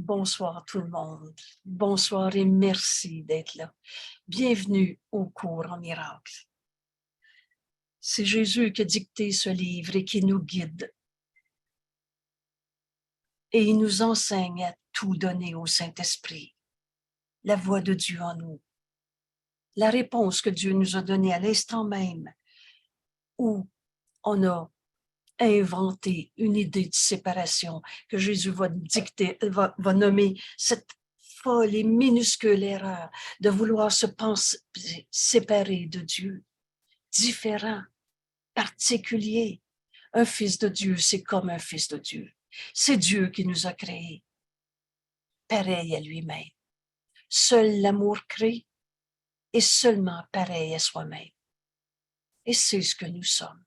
Bonsoir tout le monde. Bonsoir et merci d'être là. Bienvenue au cours en miracle. C'est Jésus qui a dicté ce livre et qui nous guide. Et il nous enseigne à tout donner au Saint-Esprit. La voix de Dieu en nous. La réponse que Dieu nous a donnée à l'instant même où on a inventé une idée de séparation que Jésus va dicter, va nommer cette folle et minuscule erreur de vouloir se penser séparé de Dieu, différent, particulier. Un fils de Dieu, c'est comme un fils de Dieu. C'est Dieu qui nous a créés, pareil à lui-même. Seul l'amour crée et seulement pareil à soi-même. Et c'est ce que nous sommes.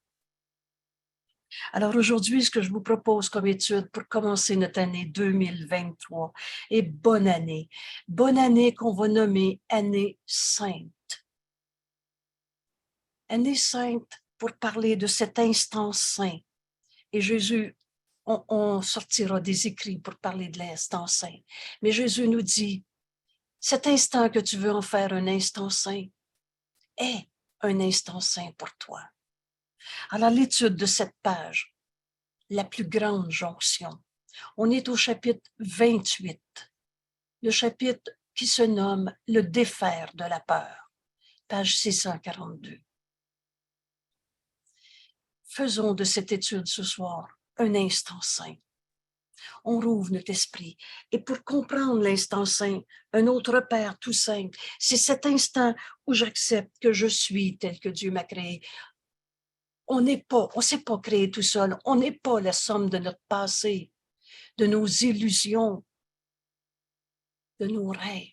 Alors aujourd'hui, ce que je vous propose comme étude pour commencer notre année 2023, et bonne année qu'on va nommer année sainte. Année sainte pour parler de cet instant saint. Et Jésus, on sortira des écrits pour parler de l'instant saint. Mais Jésus nous dit, cet instant que tu veux en faire un instant saint est un instant saint pour toi. Alors l'étude de cette page, la plus grande jonction. On est au chapitre 28, le chapitre qui se nomme « Le défaire de la peur », page 642. Faisons de cette étude ce soir un instant saint. On rouvre notre esprit. Et pour comprendre l'instant saint, un autre repère tout simple, c'est cet instant où j'accepte que je suis tel que Dieu m'a créé. On ne s'est pas créé tout seul. On n'est pas la somme de notre passé, de nos illusions, de nos rêves.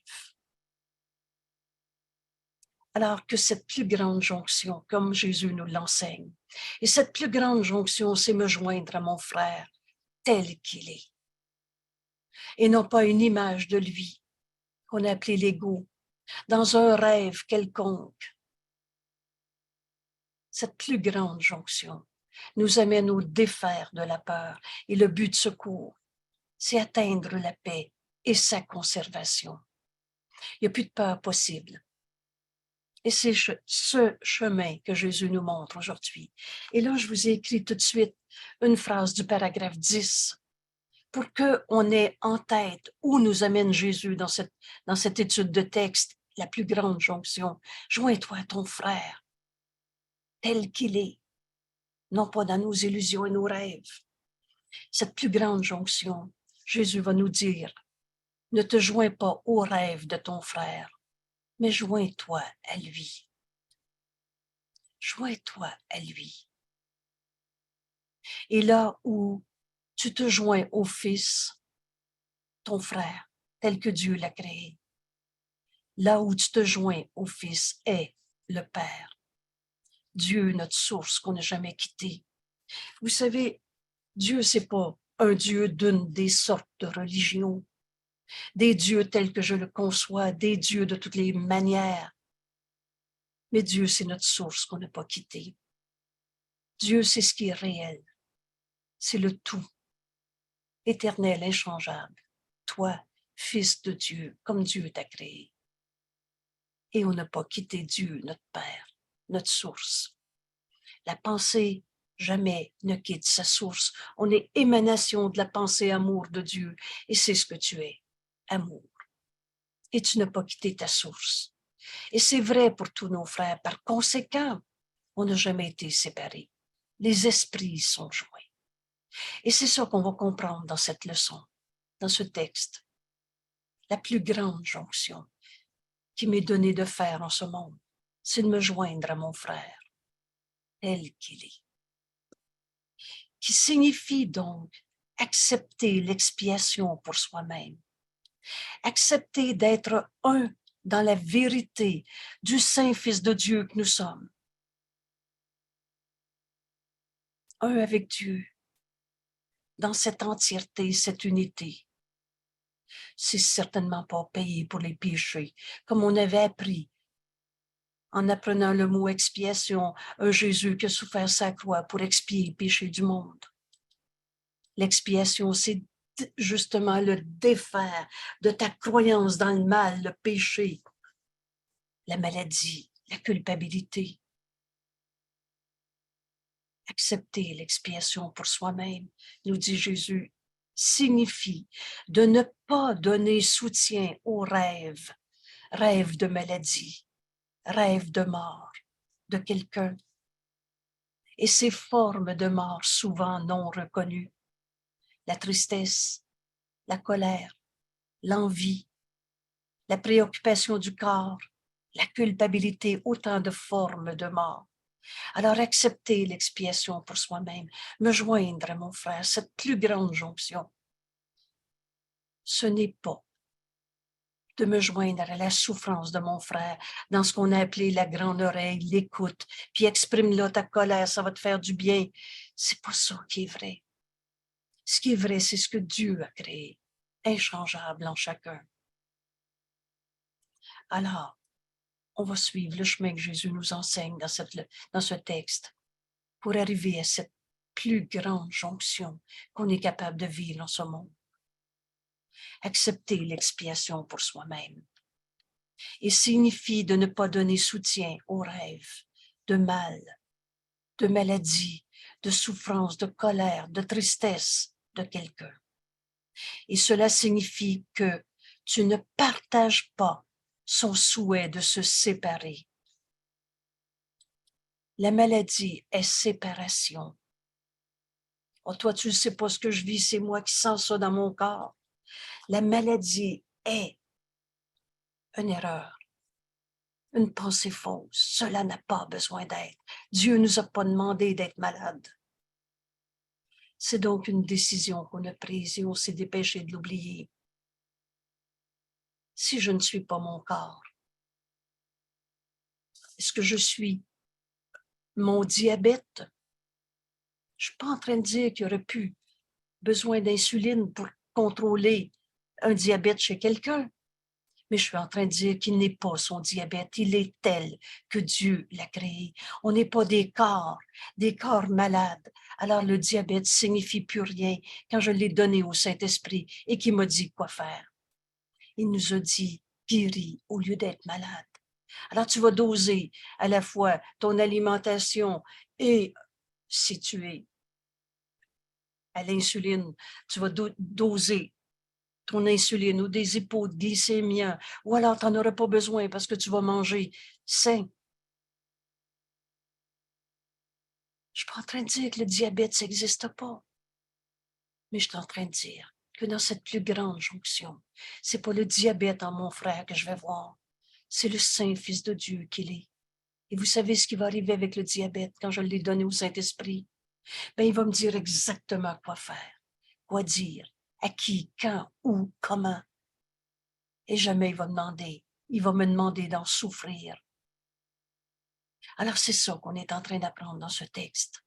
Alors que cette plus grande jonction, comme Jésus nous l'enseigne, et cette plus grande jonction, c'est me joindre à mon frère tel qu'il est, et non pas une image de lui qu'on a appelé l'ego, dans un rêve quelconque. Cette plus grande jonction nous amène au défaire de la peur, et le but de ce cours, c'est atteindre la paix et sa conservation. Il n'y a plus de peur possible. Et c'est ce chemin que Jésus nous montre aujourd'hui. Et là, je vous ai écrit tout de suite une phrase du paragraphe 10 pour qu'on ait en tête où nous amène Jésus dans cette étude de texte, la plus grande jonction. Joins-toi à ton frère, tel qu'il est, non pas dans nos illusions et nos rêves. Cette plus grande jonction, Jésus va nous dire, ne te joins pas aux rêves de ton frère, mais joins-toi à lui. Joins-toi à lui. Et là où tu te joins au Fils, ton frère, tel que Dieu l'a créé, là où tu te joins au Fils est le Père. Dieu, notre source qu'on n'a jamais quittée. Vous savez, Dieu, c'est pas un Dieu d'une des sortes de religions, des dieux tels que je le conçois, des dieux de toutes les manières. Mais Dieu, c'est notre source qu'on n'a pas quittée. Dieu, c'est ce qui est réel. C'est le tout, éternel, inchangeable. Toi, Fils de Dieu, comme Dieu t'a créé. Et on n'a pas quitté Dieu, notre Père, notre source. La pensée, jamais ne quitte sa source. On est émanation de la pensée amour de Dieu. Et c'est ce que tu es, amour. Et tu n'as pas quitté ta source. Et c'est vrai pour tous nos frères. Par conséquent, on n'a jamais été séparés. Les esprits sont joints. Et c'est ça qu'on va comprendre dans cette leçon, dans ce texte. La plus grande jonction qui m'est donnée de faire en ce monde, c'est de me joindre à mon frère, tel qu'il est. Qui signifie donc accepter l'expiation pour soi-même. Accepter d'être un dans la vérité du Saint-Fils de Dieu que nous sommes. Un avec Dieu, dans cette entièreté, cette unité. C'est certainement pas payé pour les péchés, comme on avait appris en apprenant le mot expiation, un Jésus qui a souffert sa croix pour expier les péchés du monde. L'expiation, c'est justement le défaire de ta croyance dans le mal, le péché, la maladie, la culpabilité. Accepter l'expiation pour soi-même, nous dit Jésus, signifie de ne pas donner soutien aux rêves, rêves de maladie, rêves de mort de quelqu'un, et ces formes de mort souvent non reconnues, la tristesse, la colère, l'envie, la préoccupation du corps, la culpabilité, autant de formes de mort. Alors accepter l'expiation pour soi-même, me joindre à mon frère, cette plus grande jonction, ce n'est pas de me joindre à la souffrance de mon frère dans ce qu'on a appelé la grande oreille, l'écoute, puis exprime là ta colère, ça va te faire du bien. C'est pas ça qui est vrai. Ce qui est vrai, c'est ce que Dieu a créé, inchangeable en chacun. Alors, on va suivre le chemin que Jésus nous enseigne dans ce texte pour arriver à cette plus grande jonction qu'on est capable de vivre dans ce monde. Accepter l'expiation pour soi-même. Et signifie de ne pas donner soutien aux rêves de mal, de maladie, de souffrance, de colère, de tristesse de quelqu'un. Et cela signifie que tu ne partages pas son souhait de se séparer. La maladie est séparation. Oh, toi, tu ne sais pas ce que je vis, c'est moi qui sens ça dans mon corps. La maladie est une erreur, une pensée fausse. Cela n'a pas besoin d'être. Dieu ne nous a pas demandé d'être malade. C'est donc une décision qu'on a prise et on s'est dépêché de l'oublier. Si je ne suis pas mon corps, est-ce que je suis mon diabète? Je ne suis pas en train de dire qu'il y aurait plus besoin d'insuline pour contrôler un diabète chez quelqu'un, mais je suis en train de dire qu'il n'est pas son diabète, il est tel que Dieu l'a créé. On n'est pas des corps malades. Alors le diabète signifie plus rien quand je l'ai donné au Saint-Esprit et qu'il m'a dit quoi faire. Il nous a dit guéri au lieu d'être malade. Alors tu vas doser à la fois ton alimentation et si tu es à l'insuline, tu vas doser ton insuline ou des hypoglycémiens, ou alors tu n'en auras pas besoin parce que tu vas manger sain. Je ne suis pas en train de dire que le diabète, ça n'existe pas, mais je suis en train de dire que dans cette plus grande jonction, ce n'est pas le diabète en mon frère que je vais voir, c'est le Saint-Fils de Dieu qu'il est. Et vous savez ce qui va arriver avec le diabète quand je l'ai donné au Saint-Esprit? Ben, il va me dire exactement quoi faire, quoi dire, à qui, quand, où, comment. Et jamais il va me demander d'en souffrir. Alors c'est ça qu'on est en train d'apprendre dans ce texte,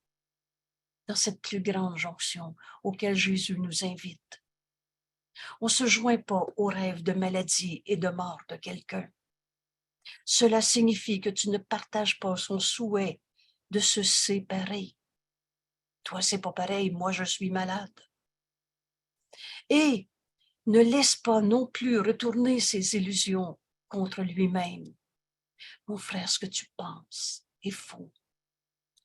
dans cette plus grande jonction auquel Jésus nous invite. On ne se joint pas au rêve de maladie et de mort de quelqu'un. Cela signifie que tu ne partages pas son souhait de se séparer. Toi, c'est pas pareil, moi je suis malade. Et ne laisse pas non plus retourner ses illusions contre lui-même. Mon frère, ce que tu penses est faux.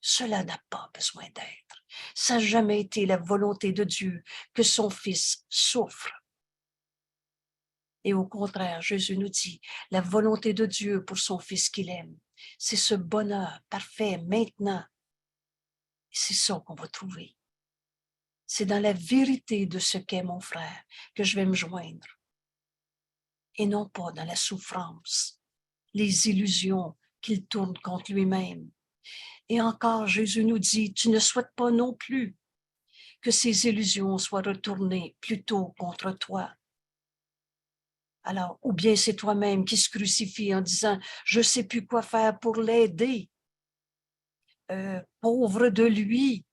Cela n'a pas besoin d'être. Ça n'a jamais été la volonté de Dieu que son Fils souffre. Et au contraire, Jésus nous dit, la volonté de Dieu pour son Fils qu'il aime, c'est ce bonheur parfait maintenant. Et c'est ça qu'on va trouver. C'est dans la vérité de ce qu'est mon frère que je vais me joindre. Et non pas dans la souffrance, les illusions qu'il tourne contre lui-même. Et encore, Jésus nous dit, tu ne souhaites pas non plus que ces illusions soient retournées plutôt contre toi. Alors, ou bien c'est toi-même qui se crucifie en disant, je ne sais plus quoi faire pour l'aider. Pauvre de lui,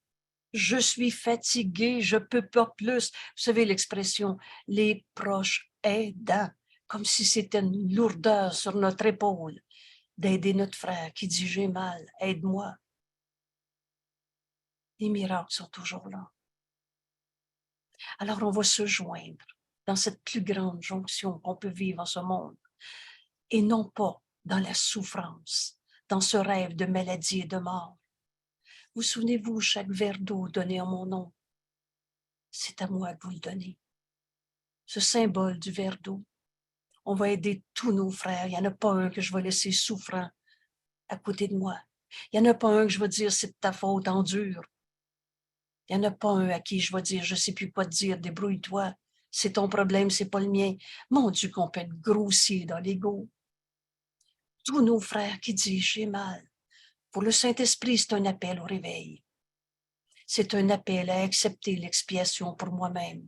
je suis fatigué, je peux pas plus. Vous savez l'expression, les proches aidants, comme si c'était une lourdeur sur notre épaule d'aider notre frère qui dit j'ai mal, aide-moi. Les miracles sont toujours là. Alors on va se joindre dans cette plus grande jonction qu'on peut vivre en ce monde, et non pas dans la souffrance, dans ce rêve de maladie et de mort. Vous souvenez-vous, chaque verre d'eau donné en mon nom, c'est à moi que vous le donnez. Ce symbole du verre d'eau, on va aider tous nos frères. Il n'y en a pas un que je vais laisser souffrant à côté de moi. Il n'y en a pas un que je vais dire, c'est de ta faute, endure. Il n'y en a pas un à qui je vais dire, je ne sais plus quoi te dire, débrouille-toi. C'est ton problème, c'est pas le mien. Mon Dieu, qu'on peut être grossier dans l'ego. Tous nos frères qui disent, j'ai mal. Pour le Saint-Esprit, c'est un appel au réveil. C'est un appel à accepter l'expiation pour moi-même,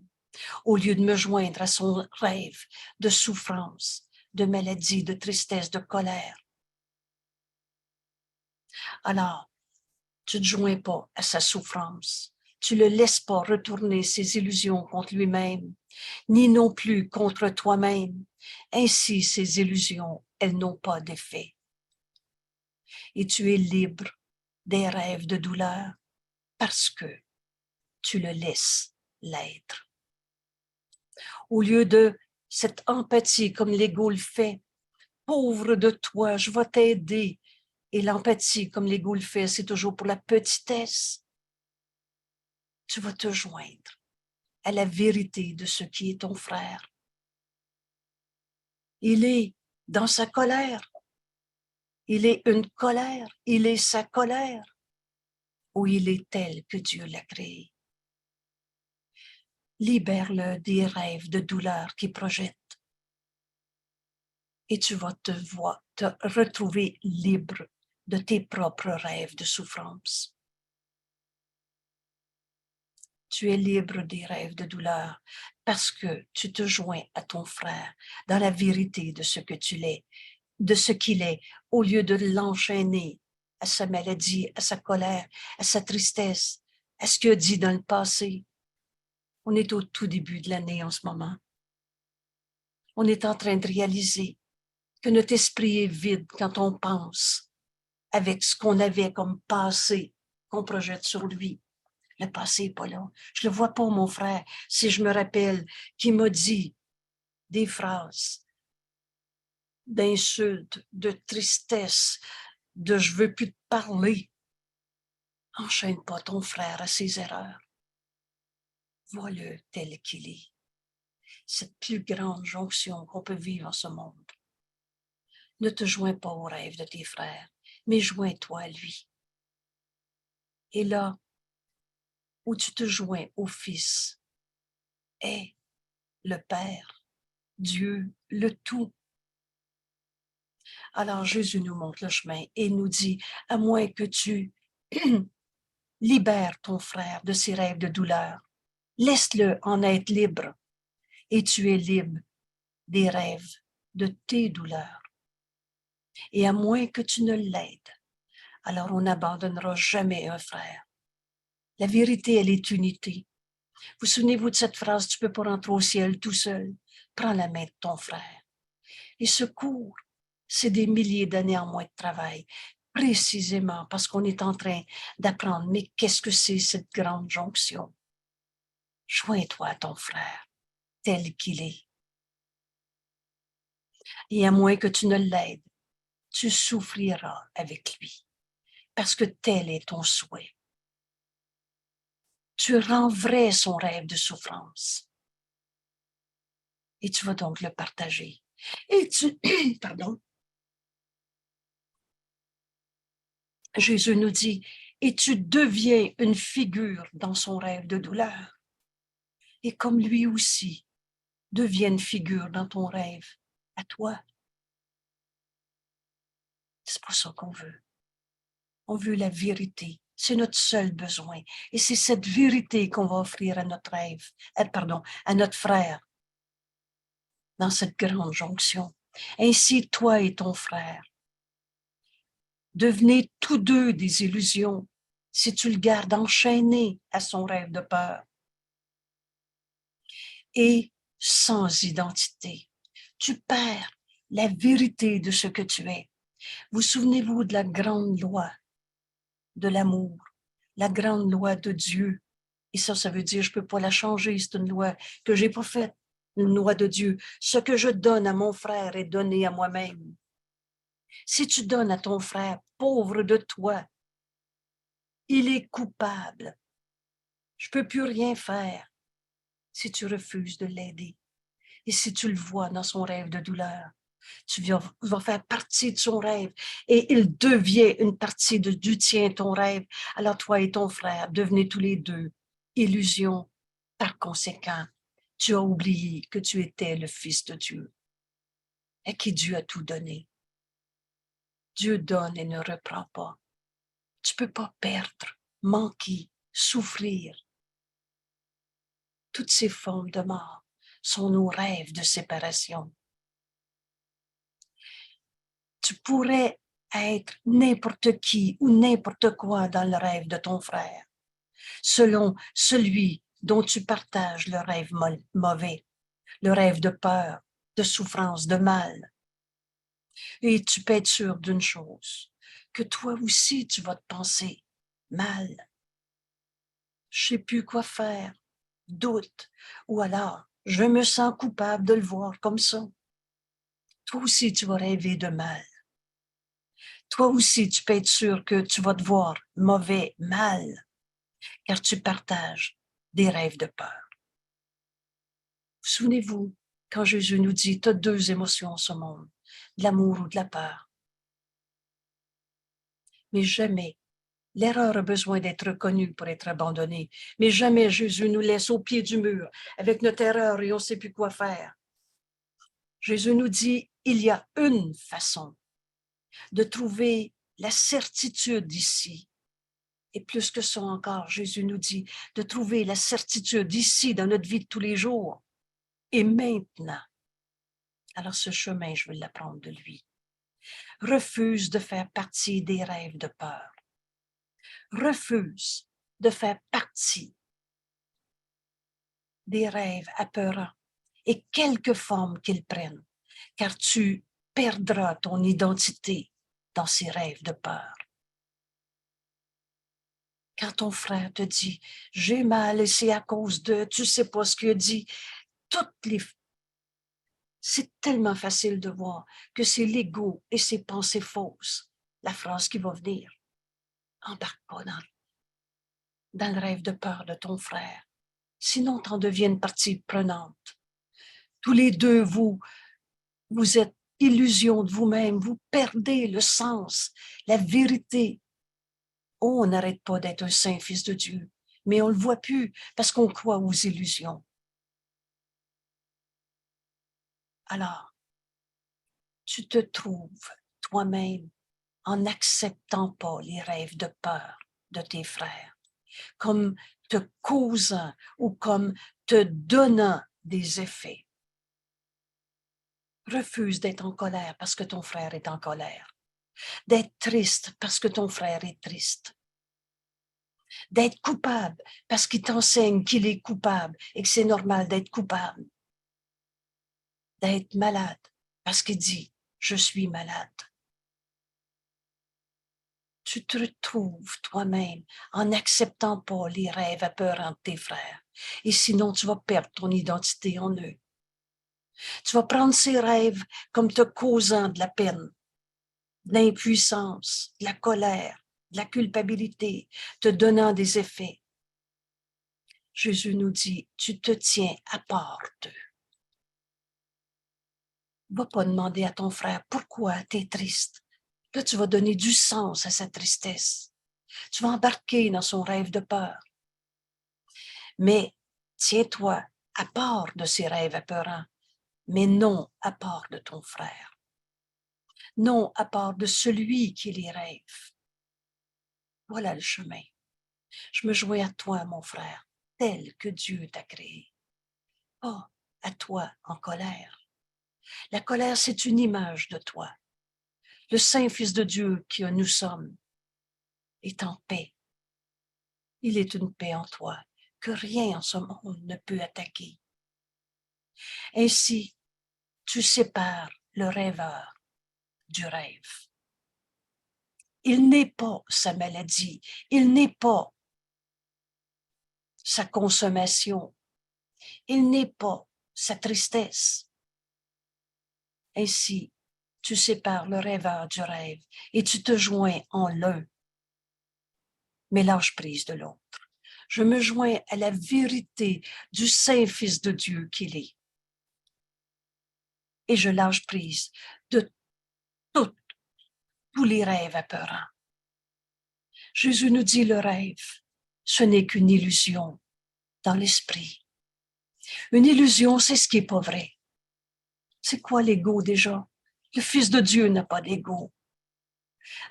au lieu de me joindre à son rêve de souffrance, de maladie, de tristesse, de colère. Alors, tu ne te joins pas à sa souffrance. Tu ne le laisses pas retourner ses illusions contre lui-même, ni non plus contre toi-même. Ainsi, ces illusions, elles n'ont pas d'effet. Et tu es libre des rêves de douleur parce que tu le laisses l'être. Au lieu de cette empathie comme l'ego le fait, pauvre de toi, je vais t'aider. Et l'empathie comme l'ego le fait, c'est toujours pour la petitesse. Tu vas te joindre à la vérité de ce qui est ton frère. Il est dans sa colère. Il est une colère. Il est sa colère. Ou il est tel que Dieu l'a créé. Libère-le des rêves de douleur qu'il projette. Et tu vas te retrouver libre de tes propres rêves de souffrance. Tu es libre des rêves de douleur parce que tu te joins à ton frère dans la vérité de ce que tu es, de ce qu'il est, au lieu de l'enchaîner à sa maladie, à sa colère, à sa tristesse, à ce qu'il a dit dans le passé. On est au tout début de l'année en ce moment. On est en train de réaliser que notre esprit est vide quand on pense avec ce qu'on avait comme passé qu'on projette sur lui. Le passé n'est pas là. Je ne le vois pas, mon frère, si je me rappelle qu'il m'a dit des phrases d'insultes, de tristesse, de « je veux plus te parler ». Enchaîne pas ton frère à ses erreurs. Vois-le tel qu'il est. Cette plus grande jonction qu'on peut vivre en ce monde. Ne te joins pas aux rêves de tes frères, mais joins-toi à lui. Et là où tu te joins au Fils est le Père, Dieu, le tout. Alors Jésus nous montre le chemin et nous dit, à moins que tu libères ton frère de ses rêves de douleur, laisse-le en être libre et tu es libre des rêves de tes douleurs. Et à moins que tu ne l'aides, alors on n'abandonnera jamais un frère. La vérité, elle est unité. Vous souvenez-vous de cette phrase, tu ne peux pas rentrer au ciel tout seul. Prends la main de ton frère. Et ce cours, c'est des milliers d'années en moins de travail, précisément parce qu'on est en train d'apprendre, mais qu'est-ce que c'est cette grande jonction? Joins-toi à ton frère, tel qu'il est. Et à moins que tu ne l'aides, tu souffriras avec lui, parce que tel est ton souhait. Tu rends vrai son rêve de souffrance. Et tu vas donc le partager. Et tu, pardon, Jésus nous dit, et tu deviens une figure dans son rêve de douleur. Et comme lui aussi, deviens une figure dans ton rêve, à toi. C'est pas ça qu'on veut. On veut la vérité. C'est notre seul besoin. Et c'est cette vérité qu'on va offrir à notre rêve, à notre frère, dans cette grande jonction. Ainsi, toi et ton frère, devenez tous deux des illusions si tu le gardes enchaîné à son rêve de peur. Et sans identité, tu perds la vérité de ce que tu es. Vous souvenez-vous de la grande loi de l'amour, la grande loi de Dieu Et ça veut dire, je peux pas la changer, c'est une loi que j'ai pas faite, une loi de Dieu. Ce que je donne à mon frère est donné à moi-même. Si tu donnes à ton frère, pauvre de toi, il est coupable. Je peux plus rien faire si tu refuses de l'aider. Et si tu le vois dans son rêve de douleur, tu vas faire partie de son rêve et il devient une partie du tien, ton rêve. Alors toi et ton frère, devenez tous les deux illusions. Par conséquent, tu as oublié que tu étais le Fils de Dieu et que Dieu a tout donné. Dieu donne et ne reprend pas. Tu peux pas perdre, manquer, souffrir. Toutes ces formes de mort sont nos rêves de séparation. Tu pourrais être n'importe qui ou n'importe quoi dans le rêve de ton frère, selon celui dont tu partages le rêve mauvais, le rêve de peur, de souffrance, de mal. Et tu peux être sûr d'une chose, que toi aussi tu vas te penser mal. Je sais plus quoi faire, doute, ou alors je me sens coupable de le voir comme ça. Toi aussi tu vas rêver de mal. Toi aussi, tu peux être sûr que tu vas te voir mauvais, mal, car tu partages des rêves de peur. Souvenez-vous, quand Jésus nous dit, tu as deux émotions en ce monde, de l'amour ou de la peur. Mais jamais, l'erreur a besoin d'être reconnue pour être abandonnée, mais jamais Jésus nous laisse au pied du mur avec notre erreur et on ne sait plus quoi faire. Jésus nous dit, il y a une façon de trouver la certitude ici. Et plus que ça encore, Jésus nous dit de trouver la certitude ici dans notre vie de tous les jours et maintenant. Alors ce chemin, je vais l'apprendre de lui. Refuse de faire partie des rêves de peur. Refuse de faire partie des rêves apeurants et quelque forme qu'ils prennent, car tu perdras ton identité dans ces rêves de peur. Quand ton frère te dit « j'ai mal et c'est à cause de », tu sais pas ce qu'il a dit, c'est tellement facile de voir que c'est l'ego et ses pensées fausses, la phrase qui va venir. Embarque pas dans le rêve de peur de ton frère, sinon t'en deviens une partie prenante. Tous les deux, vous êtes illusion de vous-même, vous perdez le sens, la vérité. Oh, on n'arrête pas d'être un saint fils de Dieu, mais on le voit plus parce qu'on croit aux illusions. Alors, tu te trouves toi-même en n'acceptant pas les rêves de peur de tes frères, comme te causant ou comme te donnant des effets. Refuse d'être en colère parce que ton frère est en colère, d'être triste parce que ton frère est triste, d'être coupable parce qu'il t'enseigne qu'il est coupable et que c'est normal d'être coupable, d'être malade parce qu'il dit « je suis malade ». Tu te retrouves toi-même en n'acceptant pas les rêves apeurants de tes frères. Et sinon, tu vas perdre ton identité en eux. Tu vas prendre ces rêves comme te causant de la peine, de l'impuissance, de la colère, de la culpabilité, te donnant des effets. Jésus nous dit, tu te tiens à part d'eux. Va pas demander à ton frère pourquoi tu es triste. Là, tu vas donner du sens à sa tristesse. Tu vas embarquer dans son rêve de peur. Mais tiens-toi à part de ces rêves apeurants, mais non à part de ton frère. Non à part de celui qui les rêve. Voilà le chemin. Je me joins à toi, mon frère, tel que Dieu t'a créé. Pas à toi en colère. La colère, c'est une image de toi. Le Saint Fils de Dieu qui nous sommes est en paix. Il est une paix en toi que rien en ce monde ne peut attaquer. Ainsi, tu sépares le rêveur du rêve. Il n'est pas sa maladie, il n'est pas sa consommation. Il n'est pas sa tristesse. Ainsi, tu sépares le rêveur du rêve et tu te joins en l'un, mais lâche prise de l'autre. Je me joins à la vérité du Saint-Fils de Dieu qu'il est. Et je lâche prise de tous les rêves apeurants. Jésus nous dit le rêve, ce n'est qu'une illusion dans l'esprit. Une illusion, c'est ce qui n'est pas vrai. C'est quoi l'ego déjà? Le Fils de Dieu n'a pas d'ego.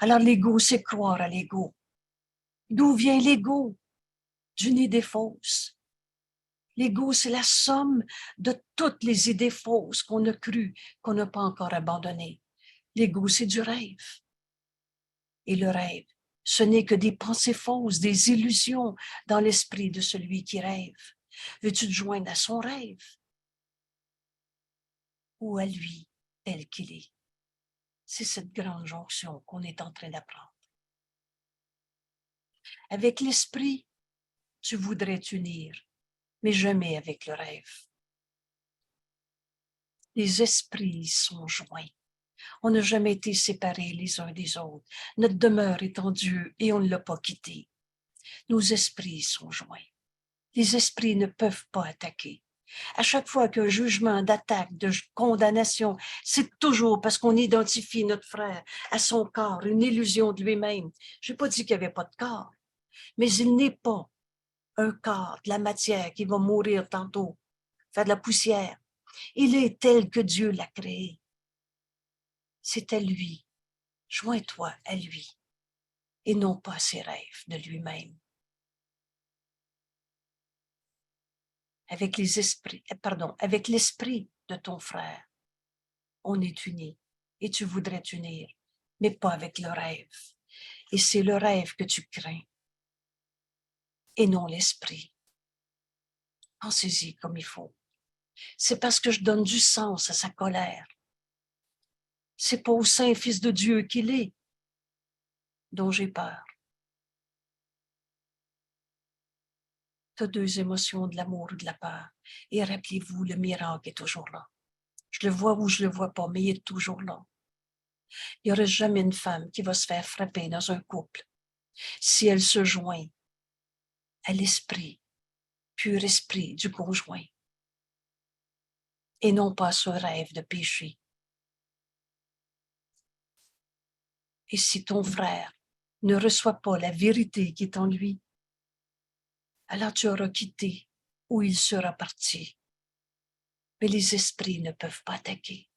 Alors l'ego, c'est croire à l'ego. D'où vient l'ego? D'une idée fausse. L'ego, c'est la somme de toutes les idées fausses qu'on a crues, qu'on n'a pas encore abandonnées. L'ego, c'est du rêve. Et le rêve, ce n'est que des pensées fausses, des illusions dans l'esprit de celui qui rêve. Veux-tu te joindre à son rêve? Ou à lui, tel qu'il est? C'est cette grande jonction qu'on est en train d'apprendre. Avec l'esprit, tu voudrais t'unir, mais jamais avec le rêve. Les esprits sont joints. On n'a jamais été séparés les uns des autres. Notre demeure est en Dieu et on ne l'a pas quitté. Nos esprits sont joints. Les esprits ne peuvent pas attaquer. À chaque fois qu'un jugement d'attaque, de condamnation, c'est toujours parce qu'on identifie notre frère à son corps, une illusion de lui-même. Je n'ai pas dit qu'il n'y avait pas de corps, mais il n'est pas un corps, de la matière qui va mourir tantôt, faire de la poussière. Il est tel que Dieu l'a créé. C'est à lui. Joins-toi à lui et non pas à ses rêves de lui-même. Avec l'esprit de ton frère, on est unis et tu voudrais t'unir, mais pas avec le rêve. Et c'est le rêve que tu crains et non l'esprit. Pensez-y comme il faut. C'est parce que je donne du sens à sa colère. C'est pas au Saint-Fils de Dieu qu'il est dont j'ai peur. Tu as deux émotions, de l'amour ou de la peur. Et rappelez-vous, le miracle est toujours là. Je le vois ou je le vois pas, mais il est toujours là. Il n'y aurait jamais une femme qui va se faire frapper dans un couple si elle se joint à l'esprit, pur esprit du conjoint, et non pas ce rêve de péché. Et si ton frère ne reçoit pas la vérité qui est en lui, alors tu auras quitté ou il sera parti. Mais les esprits ne peuvent pas attaquer.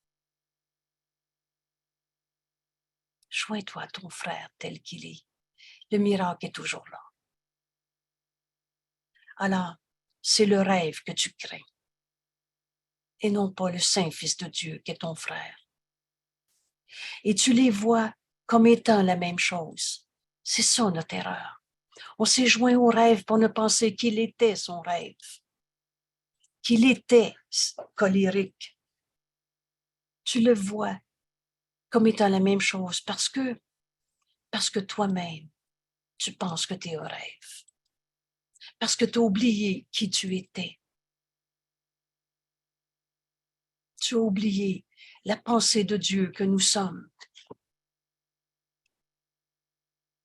Joins-toi à ton frère tel qu'il est. Le miracle est toujours là. Alors, c'est le rêve que tu crains et non pas le Saint-Fils de Dieu qui est ton frère. Et tu les vois comme étant la même chose. C'est ça notre erreur. On s'est joint au rêve pour ne penser qu'il était son rêve, qu'il était colérique. Tu le vois comme étant la même chose parce que toi-même, tu penses que tu es au rêve. Parce que tu as oublié qui tu étais. Tu as oublié la pensée de Dieu que nous sommes.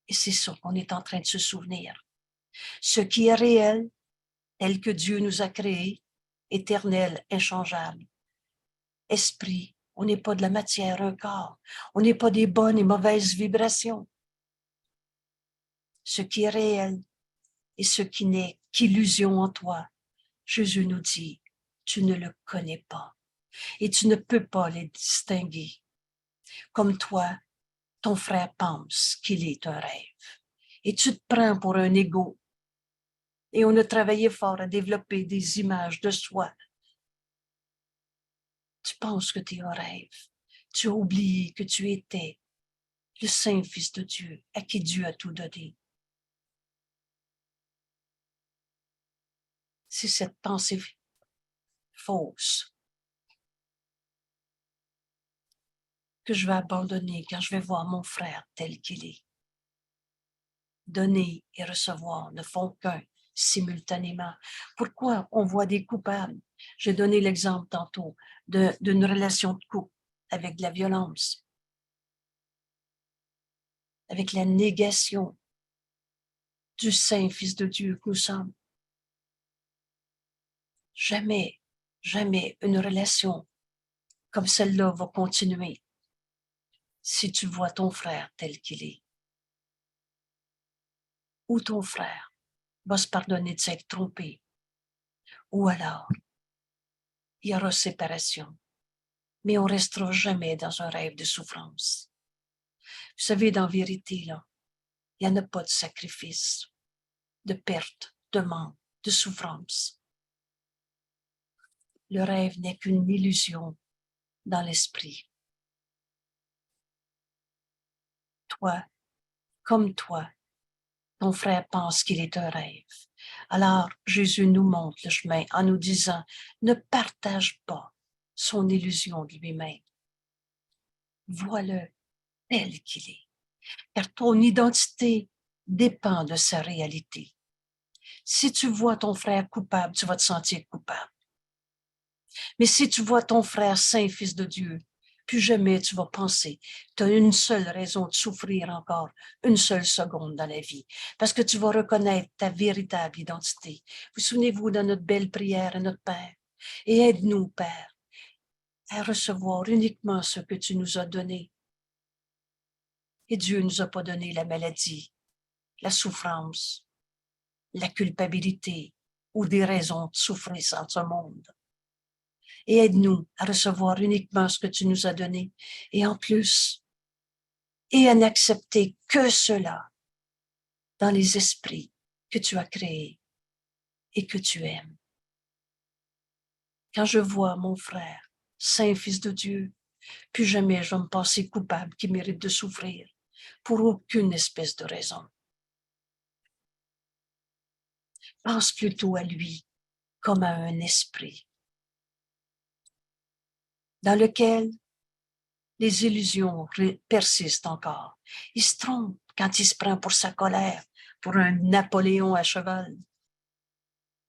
Et c'est ça qu'on est en train de se souvenir. Ce qui est réel, tel que Dieu nous a créé, éternel, inchangeable. Esprit, on n'est pas de la matière, un corps. On n'est pas des bonnes et mauvaises vibrations. Ce qui est réel et ce qui n'est qu'illusion en toi, Jésus nous dit, tu ne le connais pas et tu ne peux pas les distinguer. Comme toi, ton frère pense qu'il est un rêve et tu te prends pour un égo. Et on a travaillé fort à développer des images de soi. Tu penses que tu es un rêve. Tu as oublié que tu étais le Saint-Fils de Dieu, à qui Dieu a tout donné. C'est cette pensée fausse que je vais abandonner quand je vais voir mon frère tel qu'il est. Donner et recevoir ne font qu'un. simultanément? Pourquoi on voit des coupables? J'ai donné l'exemple tantôt d'une relation de couple avec de la violence, avec la négation du Saint Fils de Dieu que nous sommes. Jamais, jamais une relation comme celle-là va continuer si tu vois ton frère tel qu'il est. Ou ton frère va se pardonner de s'être trompé. Ou alors, il y aura séparation. Mais on ne restera jamais dans un rêve de souffrance. Vous savez, dans vérité, là, il n'y en a pas de sacrifice, de perte, de manque, de souffrance. Le rêve n'est qu'une illusion dans l'esprit. Toi, comme toi, ton frère pense qu'il est un rêve. Alors, Jésus nous montre le chemin en nous disant, ne partage pas son illusion de lui-même. Vois-le tel qu'il est. Car ton identité dépend de sa réalité. Si tu vois ton frère coupable, tu vas te sentir coupable. Mais si tu vois ton frère saint, fils de Dieu, plus jamais tu vas penser. Tu as une seule raison de souffrir encore, une seule seconde dans la vie, parce que tu vas reconnaître ta véritable identité. Vous souvenez-vous de notre belle prière à notre Père? Et aide-nous, Père, à recevoir uniquement ce que tu nous as donné. Et Dieu ne nous a pas donné la maladie, la souffrance, la culpabilité ou des raisons de souffrir dans ce monde. Et aide-nous à recevoir uniquement ce que tu nous as donné. Et en plus, et à n'accepter que cela dans les esprits que tu as créés et que tu aimes. Quand je vois mon frère, saint fils de Dieu, plus jamais je vais me penser coupable qui mérite de souffrir pour aucune espèce de raison. Pense plutôt à lui comme à un esprit dans lequel les illusions persistent encore. Il se trompe quand il se prend pour sa colère, pour un Napoléon à cheval.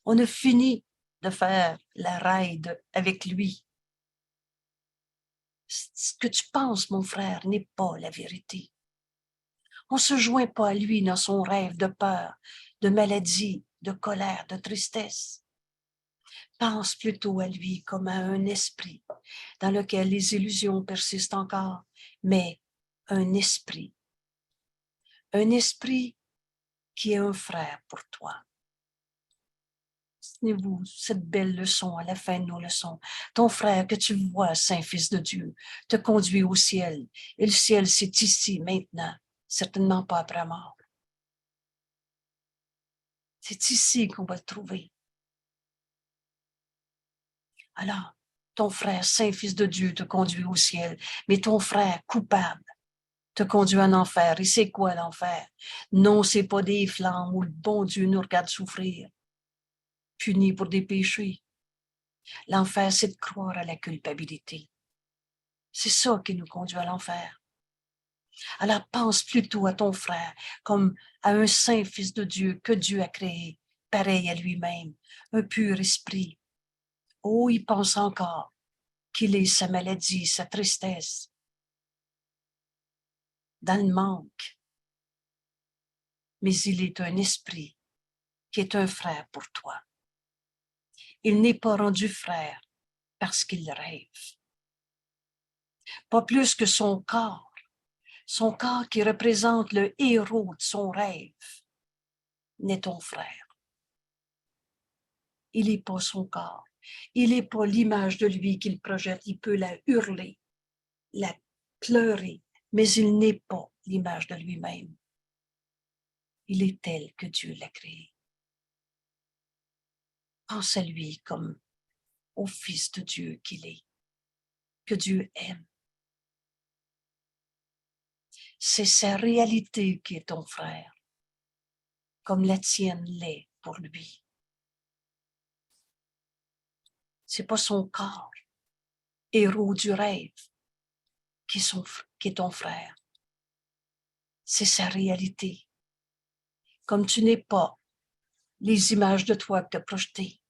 On a fini de faire la raide avec lui. Ce que tu penses, mon frère, n'est pas la vérité. On ne se joint pas à lui dans son rêve de peur, de maladie, de colère, de tristesse. Pense plutôt à lui comme à un esprit dans lequel les illusions persistent encore, mais un esprit qui est un frère pour toi. Souvenez-vous, cette belle leçon à la fin de nos leçons. Ton frère que tu vois, Saint Fils de Dieu, te conduit au ciel. Et le ciel, c'est ici, maintenant, certainement pas après la mort. C'est ici qu'on va le trouver. Alors, ton frère, Saint Fils de Dieu, te conduit au ciel, mais ton frère, coupable, te conduit en enfer. Et c'est quoi l'enfer? Non, c'est pas des flammes où le bon Dieu nous regarde souffrir, puni pour des péchés. L'enfer, c'est de croire à la culpabilité. C'est ça qui nous conduit à l'enfer. Alors pense plutôt à ton frère comme à un saint fils de Dieu que Dieu a créé, pareil à lui-même, un pur esprit. Oh, il pense encore qu'il est sa maladie, sa tristesse, dans le manque. Mais il est un esprit qui est un frère pour toi. Il n'est pas rendu frère parce qu'il rêve. Pas plus que son corps qui représente le héros de son rêve, n'est ton frère. Il n'est pas son corps. Il n'est pas l'image de lui qu'il projette. Il peut la hurler, la pleurer, mais il n'est pas l'image de lui-même. Il est tel que Dieu l'a créé. Pense à lui comme au Fils de Dieu qu'il est, que Dieu aime. C'est sa réalité qui est ton frère, comme la tienne l'est pour lui. C'est pas son corps, héros du rêve, qui est ton frère. C'est sa réalité. Comme tu n'es pas les images de toi que tu as projetées,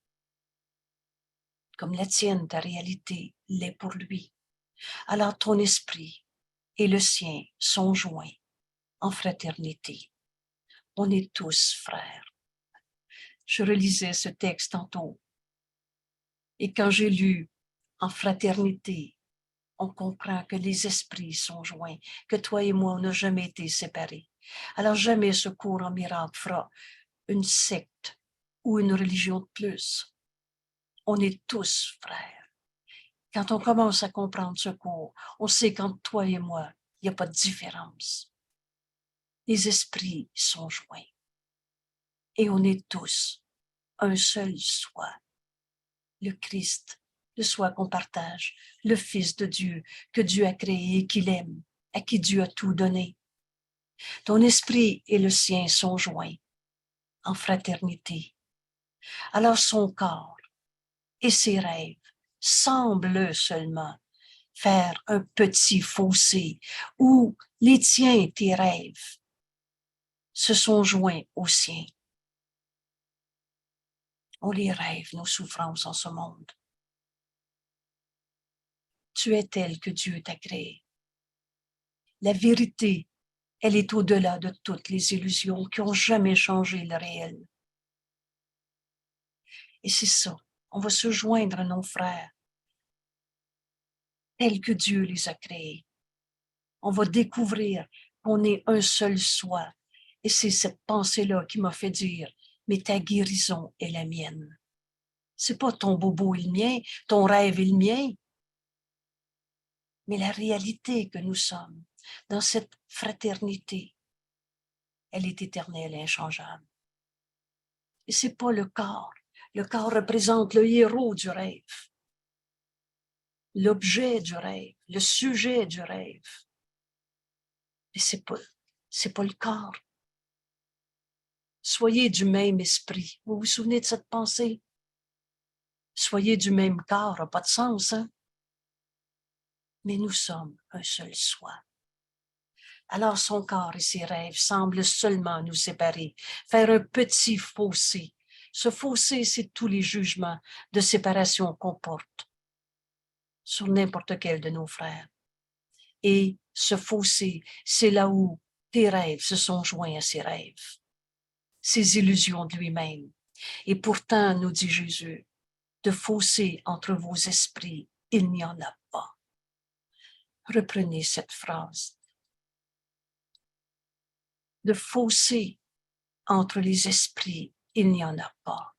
comme la tienne, ta réalité l'est pour lui. Alors ton esprit et le sien sont joints en fraternité. On est tous frères. Je relisais ce texte tantôt et quand j'ai lu en fraternité, on comprend que les esprits sont joints, que toi et moi, on n'a jamais été séparés. Alors jamais ce cours en miracle fera une secte ou une religion de plus. On est tous frères. Quand on commence à comprendre ce cours, on sait qu'entre toi et moi, il n'y a pas de différence. Les esprits sont joints. Et on est tous un seul soi. Le Christ, le soi qu'on partage, le Fils de Dieu que Dieu a créé et qu'il aime, à qui Dieu a tout donné. Ton esprit et le sien sont joints en fraternité. Alors son corps et ses rêves semblent seulement faire un petit fossé où les tiens et tes rêves se sont joints aux siens. On les rêve, nos souffrances en ce monde. Tu es tel que Dieu t'a créé. La vérité, elle est au-delà de toutes les illusions qui ont jamais changé le réel. Et c'est ça, on va se joindre à nos frères, tels que Dieu les a créés. On va découvrir qu'on est un seul soi. Et c'est cette pensée-là qui m'a fait dire, mais ta guérison est la mienne. C'est pas ton bobo et le mien, ton rêve et le mien, mais la réalité que nous sommes dans cette fraternité, elle est éternelle et inchangeable. Et c'est pas le corps. Le corps représente le héros du rêve, l'objet du rêve, le sujet du rêve. Mais c'est pas le corps. Soyez du même esprit. Vous vous souvenez de cette pensée? Soyez du même corps, n'a pas de sens, hein? Mais nous sommes un seul soi. Alors son corps et ses rêves semblent seulement nous séparer, faire un petit fossé. Ce fossé, c'est tous les jugements de séparation qu'on porte sur n'importe quel de nos frères. Et ce fossé, c'est là où tes rêves se sont joints à ses rêves, ses illusions de lui-même. Et pourtant, nous dit Jésus, de fossé entre vos esprits, il n'y en a pas. Reprenez cette phrase. De fossé entre les esprits, il n'y en a pas.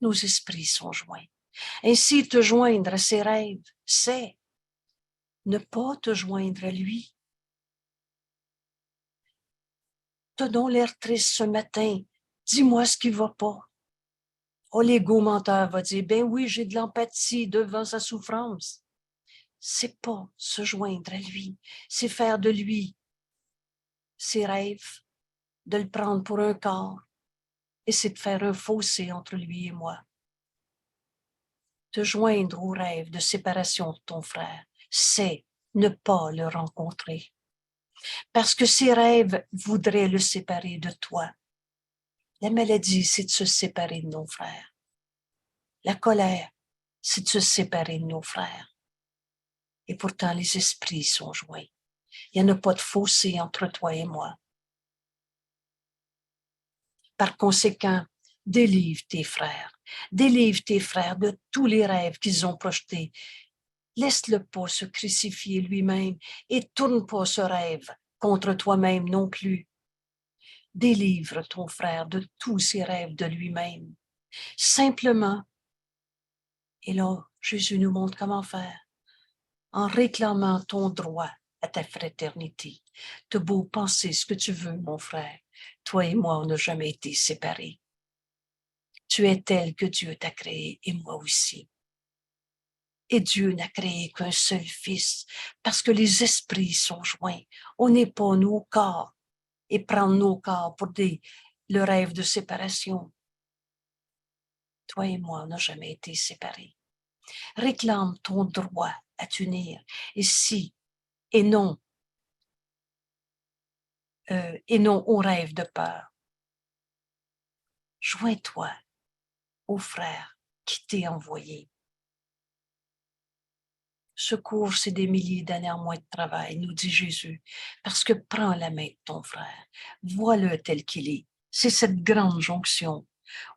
Nos esprits sont joints. Ainsi, te joindre à ses rêves, c'est ne pas te joindre à lui. T'as donc l'air triste ce matin. Dis-moi ce qui va pas. Oh, l'ego menteur va dire, ben oui, j'ai de l'empathie devant sa souffrance. C'est pas se joindre à lui, c'est faire de lui ses rêves, de le prendre pour un corps, et c'est de faire un fossé entre lui et moi. Te joindre au rêve de séparation de ton frère, c'est ne pas le rencontrer. Parce que ses rêves voudraient le séparer de toi. La maladie, c'est de se séparer de nos frères. La colère, c'est de se séparer de nos frères. Et pourtant, les esprits sont joints. Il n'y en a pas de fossé entre toi et moi. Par conséquent, délivre tes frères. Délivre tes frères de tous les rêves qu'ils ont projetés. Laisse-le pas se crucifier lui-même et tourne pas ce rêve contre toi-même non plus. Délivre ton frère de tous ses rêves de lui-même. Simplement, et là, Jésus nous montre comment faire, en réclamant ton droit à ta fraternité. T'as beau penser ce que tu veux, mon frère, toi et moi, on n'a jamais été séparés. Tu es tel que Dieu t'a créé et moi aussi. Et Dieu n'a créé qu'un seul Fils parce que les esprits sont joints. On n'est pas nos corps et prendre nos corps pour le rêve de séparation. Toi et moi, on n'a jamais été séparés. Réclame ton droit à t'unir et non au rêve de peur. Joins-toi au frère qui t'est envoyé. Ce cours, c'est des milliers d'années en moins de travail, nous dit Jésus, parce que prends la main de ton frère, vois-le tel qu'il est. C'est cette grande jonction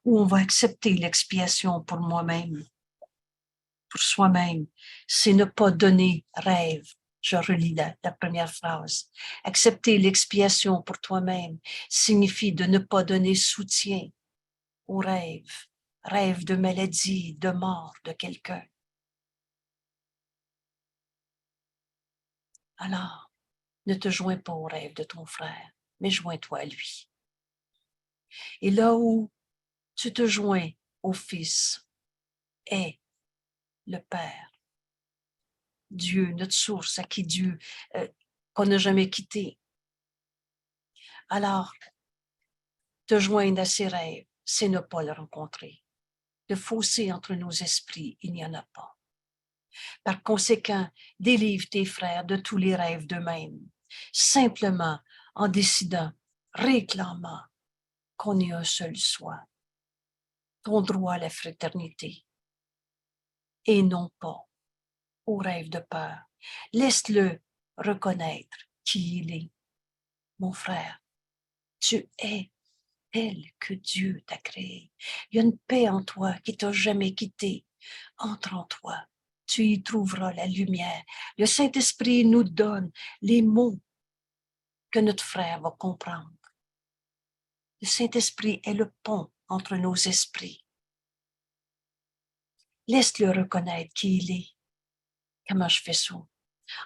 où on va accepter l'expiation pour moi-même, pour soi-même. C'est ne pas donner rêve. Je relis la première phrase. Accepter l'expiation pour toi-même signifie de ne pas donner soutien au rêve, rêve de maladie, de mort de quelqu'un. Alors, ne te joins pas au rêve de ton frère, mais joins-toi à lui. Et là où tu te joins au Fils est le Père, Dieu, notre source, à qui Dieu, qu'on n'a jamais quitté. Alors, te joindre à ses rêves, c'est ne pas le rencontrer. De fossé entre nos esprits, il n'y en a pas. Par conséquent, délivre tes frères de tous les rêves d'eux-mêmes, simplement en décidant, réclamant qu'on ait un seul soi, ton droit à la fraternité, et non pas au rêve de peur. Laisse-le reconnaître qui il est. Mon frère, tu es tel que Dieu t'a créé. Il y a une paix en toi qui t'a jamais quitté. Entre en toi, tu y trouveras la lumière. Le Saint-Esprit nous donne les mots que notre frère va comprendre. Le Saint-Esprit est le pont entre nos esprits. Laisse-le reconnaître qui il est. Comment je fais ça?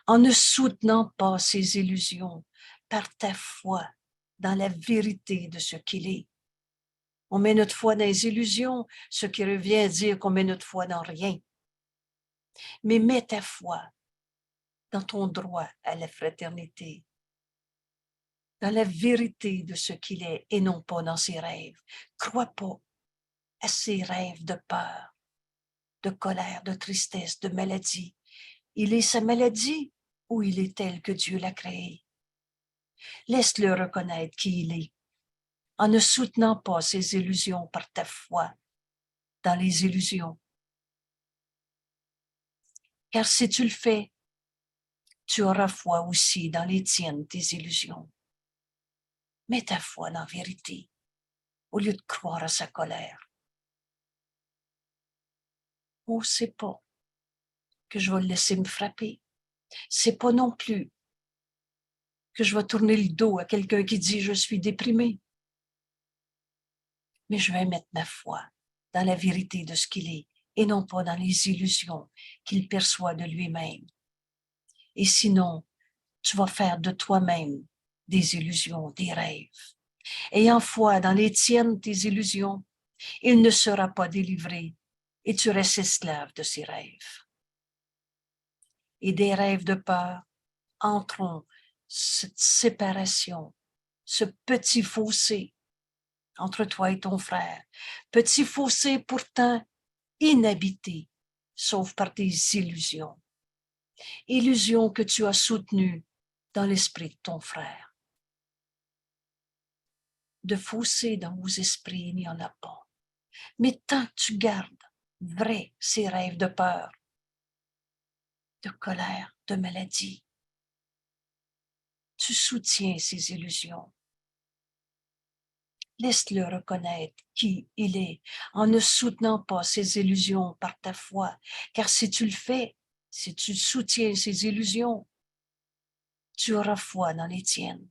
En ne soutenant pas ses illusions par ta foi dans la vérité de ce qu'il est. On met notre foi dans les illusions, ce qui revient à dire qu'on met notre foi dans rien. Mais mets ta foi dans ton droit à la fraternité, dans la vérité de ce qu'il est et non pas dans ses rêves. Crois pas à ses rêves de peur, de colère, de tristesse, de maladie. Il est sa maladie ou il est tel que Dieu l'a créé. Laisse-le reconnaître qui il est, en ne soutenant pas ses illusions par ta foi dans les illusions. Car si tu le fais, tu auras foi aussi dans les tiennes, tes illusions. Mets ta foi dans la vérité, au lieu de croire à sa colère. Oh, c'est pas que je vais le laisser me frapper. C'est pas non plus que je vais tourner le dos à quelqu'un qui dit « je suis déprimé ». Mais je vais mettre ma foi dans la vérité de ce qu'il est et non pas dans les illusions qu'il perçoit de lui-même. Et sinon, tu vas faire de toi-même des illusions, des rêves. Ayant foi dans les tiennes, tes illusions, il ne sera pas délivré et tu restes esclave de ses rêves. Et des rêves de peur entreront cette séparation, ce petit fossé entre toi et ton frère, petit fossé pourtant inhabité, sauf par des illusions. Illusions que tu as soutenues dans l'esprit de ton frère. De fossé dans vos esprits, il n'y en a pas. Mais tant que tu gardes vrai ces rêves de peur, de colère, de maladie, tu soutiens ces illusions. Laisse-le reconnaître qui il est en ne soutenant pas ses illusions par ta foi, car si tu le fais, si tu soutiens ses illusions, tu auras foi dans les tiennes.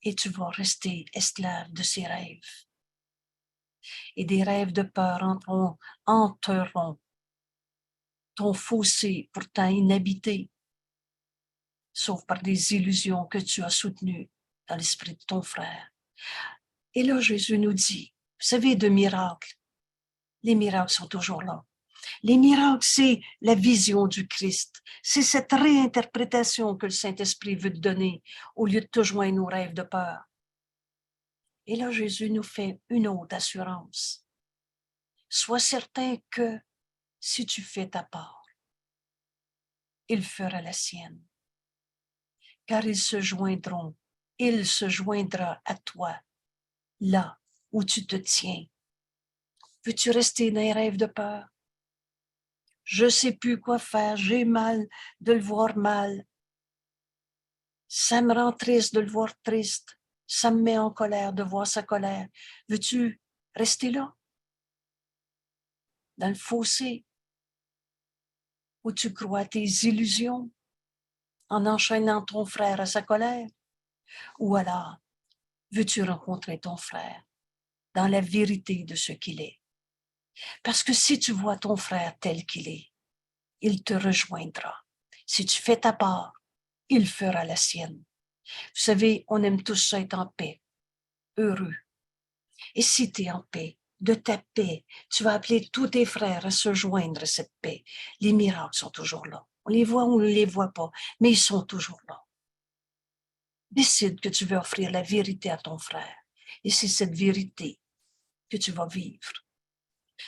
Et tu vas rester esclave de ses rêves. Et des rêves de peur hanteront ton fossé pourtant inhabité, sauf par des illusions que tu as soutenues dans l'esprit de ton frère. Et là, Jésus nous dit, vous savez, de miracles, les miracles sont toujours là. Les miracles, c'est la vision du Christ. C'est cette réinterprétation que le Saint-Esprit veut te donner au lieu de te joindre aux rêves de peur. Et là, Jésus nous fait une autre assurance. Sois certain que si tu fais ta part, il fera la sienne. Car ils se joindront il se joindra à toi, là où tu te tiens. Veux-tu rester dans les rêves de peur? Je ne sais plus quoi faire, j'ai mal de le voir mal. Ça me rend triste de le voir triste. Ça me met en colère de voir sa colère. Veux-tu rester là, dans le fossé, où tu crois à tes illusions, en enchaînant ton frère à sa colère? Ou alors, veux-tu rencontrer ton frère dans la vérité de ce qu'il est? Parce que si tu vois ton frère tel qu'il est, il te rejoindra. Si tu fais ta part, il fera la sienne. Vous savez, on aime tous ça être en paix, heureux. Et si tu es en paix, de ta paix, tu vas appeler tous tes frères à se joindre à cette paix. Les miracles sont toujours là. On les voit ou on ne les voit pas, mais ils sont toujours là. Décide que tu veux offrir la vérité à ton frère. Et c'est cette vérité que tu vas vivre.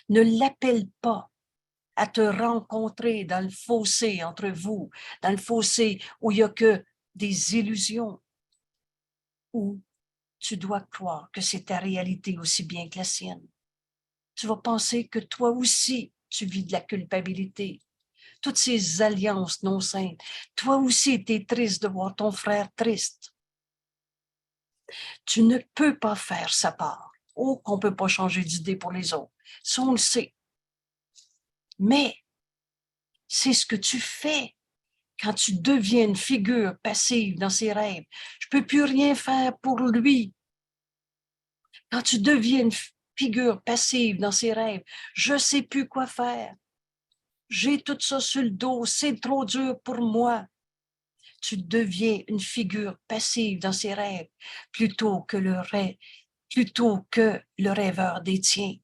Ne l'appelle pas à te rencontrer dans le fossé entre vous, dans le fossé où il n'y a que des illusions, où tu dois croire que c'est ta réalité aussi bien que la sienne. Tu vas penser que toi aussi, tu vis de la culpabilité. Toutes ces alliances non saintes. Toi aussi, tu es triste de voir ton frère triste. Tu ne peux pas faire sa part. Oh, qu'on ne peut pas changer d'idée pour les autres. Ça, on le sait. Mais c'est ce que tu fais quand tu deviens une figure passive dans ses rêves. Je ne peux plus rien faire pour lui. Quand tu deviens une figure passive dans ses rêves, je ne sais plus quoi faire. J'ai tout ça sur le dos, c'est trop dur pour moi. Tu deviens une figure passive dans ses rêves plutôt que le rêveur des tiens.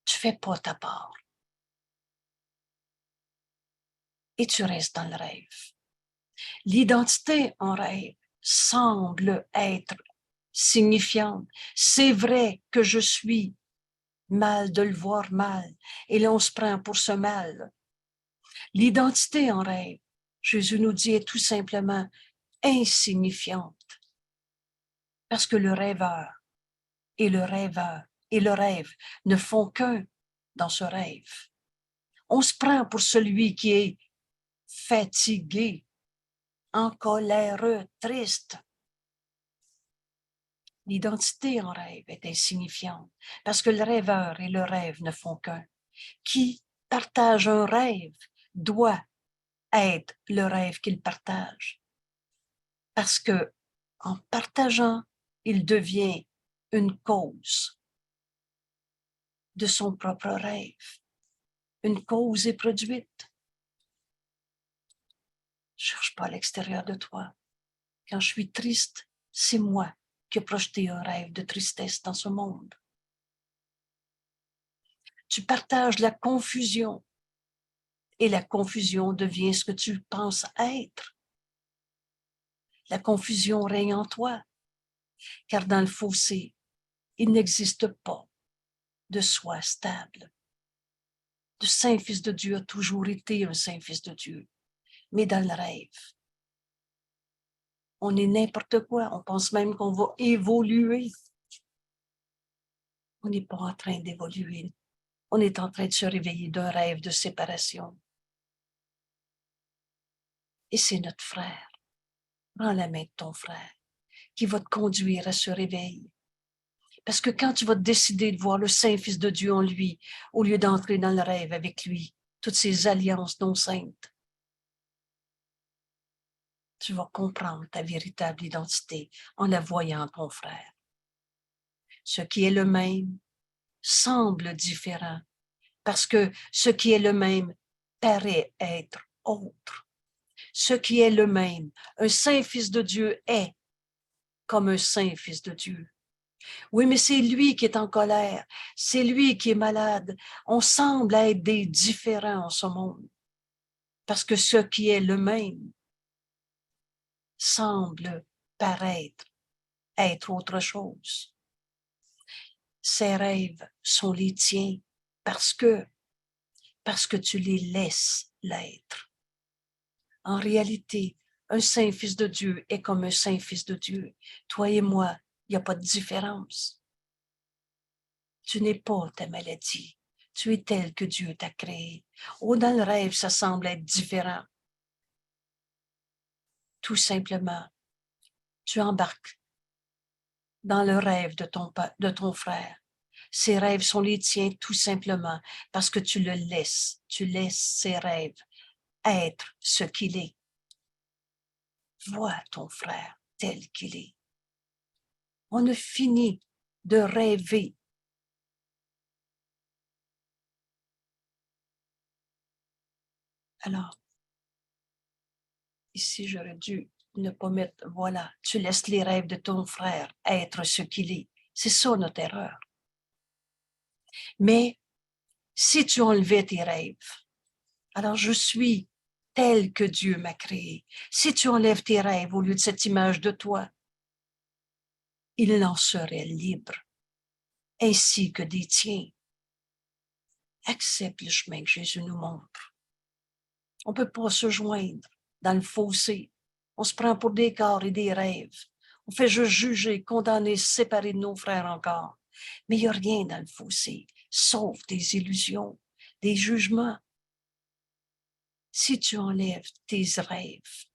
Tu fais pas ta part. Et tu restes dans le rêve. L'identité en rêve semble être signifiante. C'est vrai que je suis mal de le voir mal, et là on se prend pour ce mal. L'identité en rêve, Jésus nous dit, est tout simplement insignifiante, parce que le rêveur et le rêveur et le rêve ne font qu'un dans ce rêve. On se prend pour celui qui est fatigué, en colère, triste. L'identité en rêve est insignifiante, parce que le rêveur et le rêve ne font qu'un. Qui partage un rêve doit être le rêve qu'il partage. Parce que, en partageant, il devient une cause de son propre rêve. Une cause est produite. Je ne cherche pas à l'extérieur de toi. Quand je suis triste, c'est moi qui ai projeté un rêve de tristesse dans ce monde. Tu partages la confusion et la confusion devient ce que tu penses être. La confusion règne en toi, car dans le fossé, il n'existe pas de soi stable. Le Saint-Fils de Dieu a toujours été un Saint-Fils de Dieu, mais dans le rêve, on est n'importe quoi, on pense même qu'on va évoluer. On n'est pas en train d'évoluer, on est en train de se réveiller d'un rêve de séparation. Et c'est notre frère, prends la main de ton frère, qui va te conduire à ce réveil. Parce que quand tu vas décider de voir le Saint-Fils de Dieu en lui, au lieu d'entrer dans le rêve avec lui, toutes ces alliances non saintes, tu vas comprendre ta véritable identité en la voyant ton frère. Ce qui est le même semble différent, parce que ce qui est le même paraît être autre. Ce qui est le même, un Saint-Fils de Dieu est comme un Saint-Fils de Dieu. Oui, mais c'est lui qui est en colère, c'est lui qui est malade. On semble être des différents en ce monde, parce que ce qui est le même semble paraître être autre chose. Ces rêves sont les tiens parce que tu les laisses l'être. En réalité, Un saint fils de Dieu est comme un saint fils de Dieu. Toi et moi, il n'y a pas de différence. Tu n'es pas ta maladie. Tu es tel que Dieu t'a créé. Oh, dans le rêve, ça semble être différent. Tout simplement, tu embarques dans le rêve de ton frère. Ses rêves sont les tiens tout simplement parce que tu le laisses. Tu laisses ses rêves être ce qu'il est. Vois ton frère tel qu'il est. On a fini de rêver. Alors, ici, j'aurais dû ne pas mettre, voilà, tu laisses les rêves de ton frère être ce qu'il est. C'est ça notre erreur. Mais si tu enlevais tes rêves, alors je suis tel que Dieu m'a créé. Si tu enlèves tes rêves au lieu de cette image de toi, il en serait libre, ainsi que des tiens. Accepte le chemin que Jésus nous montre. On ne peut pas se joindre dans le fossé. On se prend pour des corps et des rêves. On fait juste juger, condamner, séparer de nos frères encore. Mais il n'y a rien dans le fossé, sauf des illusions, des jugements. Si tu enlèves tes rêves,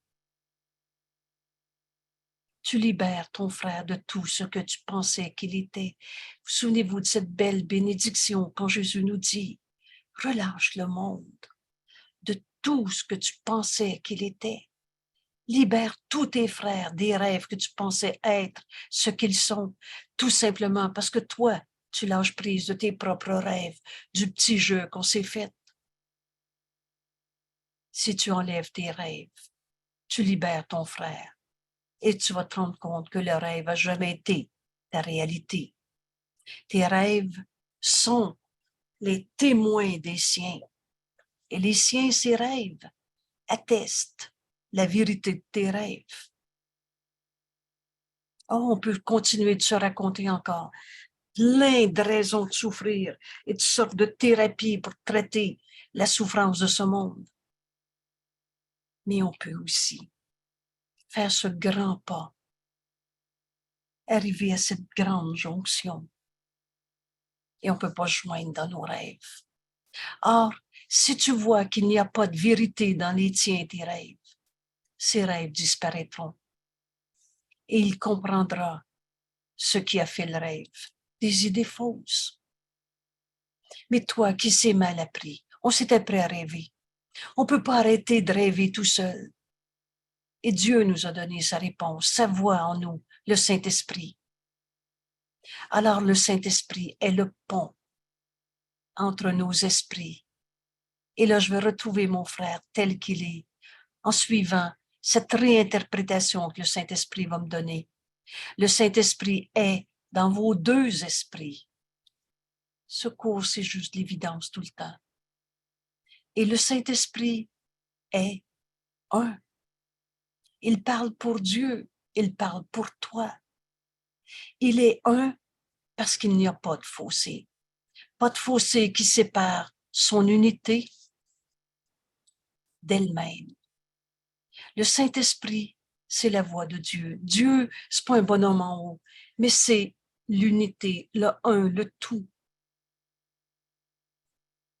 tu libères ton frère de tout ce que tu pensais qu'il était. Vous souvenez-vous de cette belle bénédiction quand Jésus nous dit, relâche le monde de tout ce que tu pensais qu'il était. Libère tous tes frères des rêves que tu pensais être ce qu'ils sont, tout simplement parce que toi, tu lâches prise de tes propres rêves, du petit jeu qu'on s'est fait. Si tu enlèves tes rêves, tu libères ton frère et tu vas te rendre compte que le rêve n'a jamais été ta réalité. Tes rêves sont les témoins des siens et les siens, ces rêves, attestent la vérité de tes rêves. Oh, on peut continuer de se raconter encore plein de raisons de souffrir et de sortes de thérapies pour traiter la souffrance de ce monde. Mais on peut aussi faire ce grand pas, arriver à cette grande jonction. Et on ne peut pas se joindre dans nos rêves. Or, si tu vois qu'il n'y a pas de vérité dans les tiens et tes rêves, ces rêves disparaîtront. Et il comprendra ce qui a fait le rêve, des idées fausses. Mais toi qui sais mal appris, on s'est appris à rêver. On ne peut pas arrêter de rêver tout seul. Et Dieu nous a donné sa réponse, sa voix en nous, le Saint-Esprit. Alors le Saint-Esprit est le pont entre nos esprits. Et là, je vais retrouver mon frère tel qu'il est, en suivant cette réinterprétation que le Saint-Esprit va me donner. Le Saint-Esprit est dans vos deux esprits. Ce cours, c'est juste l'évidence tout le temps. Et le Saint-Esprit est un. Il parle pour Dieu, il parle pour toi. Il est un parce qu'il n'y a pas de fossé. Pas de fossé qui sépare son unité d'elle-même. Le Saint-Esprit, c'est la voix de Dieu. Dieu, c'est pas un bonhomme en haut, mais c'est l'unité, le un, le tout.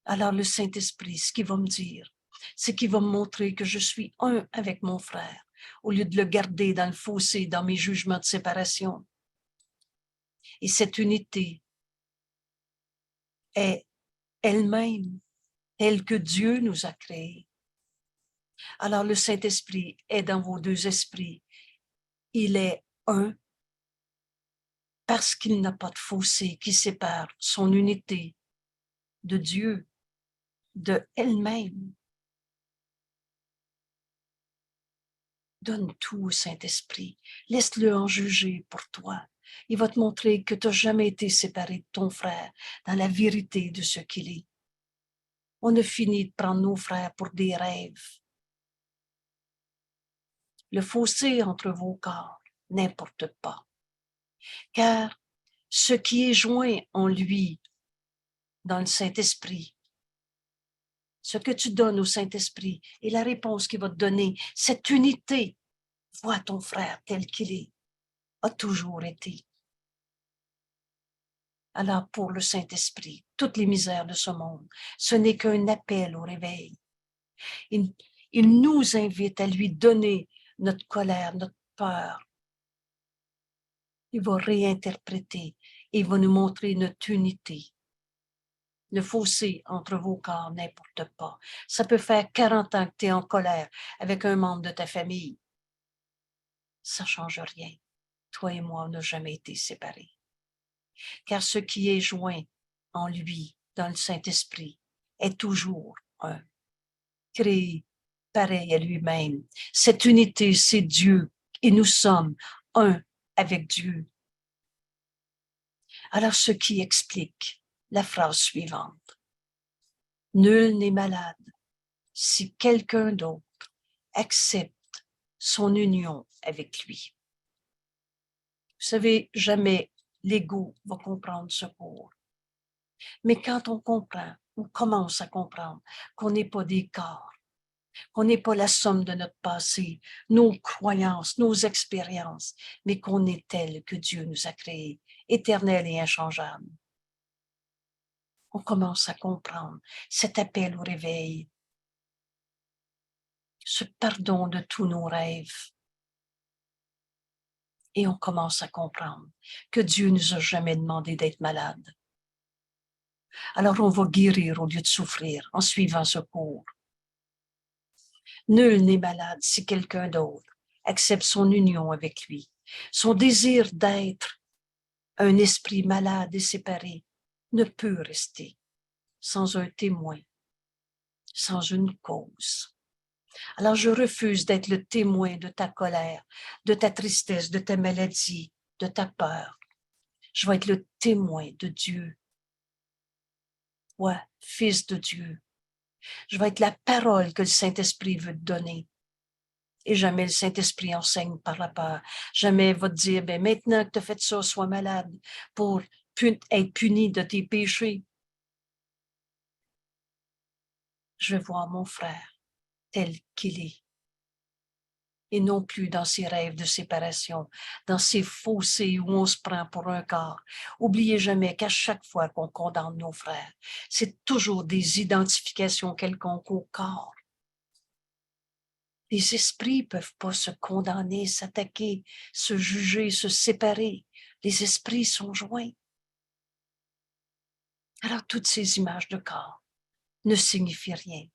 Alors le Saint-Esprit, ce qu'il va me dire, c'est qu'il va me montrer que je suis un avec mon frère, au lieu de le garder dans le fossé, dans mes jugements de séparation. Et cette unité est elle-même telle que Dieu nous a créés. Alors le Saint-Esprit est dans vos deux esprits. Il est un parce qu'il n'a pas de fossé qui sépare son unité de Dieu, de elle-même. Donne tout au Saint-Esprit. Laisse-le en juger pour toi. Il va te montrer que tu n'as jamais été séparé de ton frère dans la vérité de ce qu'il est. On a fini de prendre nos frères pour des rêves. Le fossé entre vos corps n'importe pas. Car ce qui est joint en lui, dans le Saint-Esprit, ce que tu donnes au Saint-Esprit et la réponse qu'il va te donner, cette unité Vois ton frère tel qu'il est, a toujours été. Alors pour le Saint-Esprit, toutes les misères de ce monde, ce n'est qu'un appel au réveil. Il nous invite à lui donner notre colère, notre peur. Il va réinterpréter et il va nous montrer notre unité. Le fossé entre vos corps n'importe pas. Ça peut faire 40 ans que tu es en colère avec un membre de ta famille. Ça ne change rien. Toi et moi, on n'a jamais été séparés. Car ce qui est joint en lui, dans le Saint-Esprit, est toujours un, créé pareil à lui-même. Cette unité, c'est Dieu et nous sommes un avec Dieu. Alors, ce qui explique la phrase suivante. Nul n'est malade si quelqu'un d'autre accepte son union avec lui. Vous savez, jamais l'ego va comprendre ce cours. Mais quand on comprend, on commence à comprendre qu'on n'est pas des corps, qu'on n'est pas la somme de notre passé, nos croyances, nos expériences, mais qu'on est tel que Dieu nous a créés, éternel et inchangeable. On commence à comprendre cet appel au réveil, ce pardon de tous nos rêves. Et on commence à comprendre que Dieu ne nous a jamais demandé d'être malades. Alors on va guérir au lieu de souffrir en suivant ce cours. Nul n'est malade si quelqu'un d'autre accepte son union avec lui. Son désir d'être un esprit malade et séparé ne peut rester sans un témoin, sans une cause. Alors je refuse d'être le témoin de ta colère, de ta tristesse, de ta maladie, de ta peur. Je vais être le témoin de Dieu. Ouais, fils de Dieu. Je vais être la parole que le Saint-Esprit veut te donner. Et jamais le Saint-Esprit enseigne par la peur. Jamais il va te dire, ben maintenant que tu as fait ça, sois malade pour être puni de tes péchés. Je vais voir mon frère tel qu'il est. Et non plus dans ses rêves de séparation, dans ces fossés où on se prend pour un corps. Oubliez jamais qu'à chaque fois qu'on condamne nos frères, c'est toujours des identifications quelconques au corps. Les esprits ne peuvent pas se condamner, s'attaquer, se juger, se séparer. Les esprits sont joints. Alors toutes ces images de corps ne signifient rien.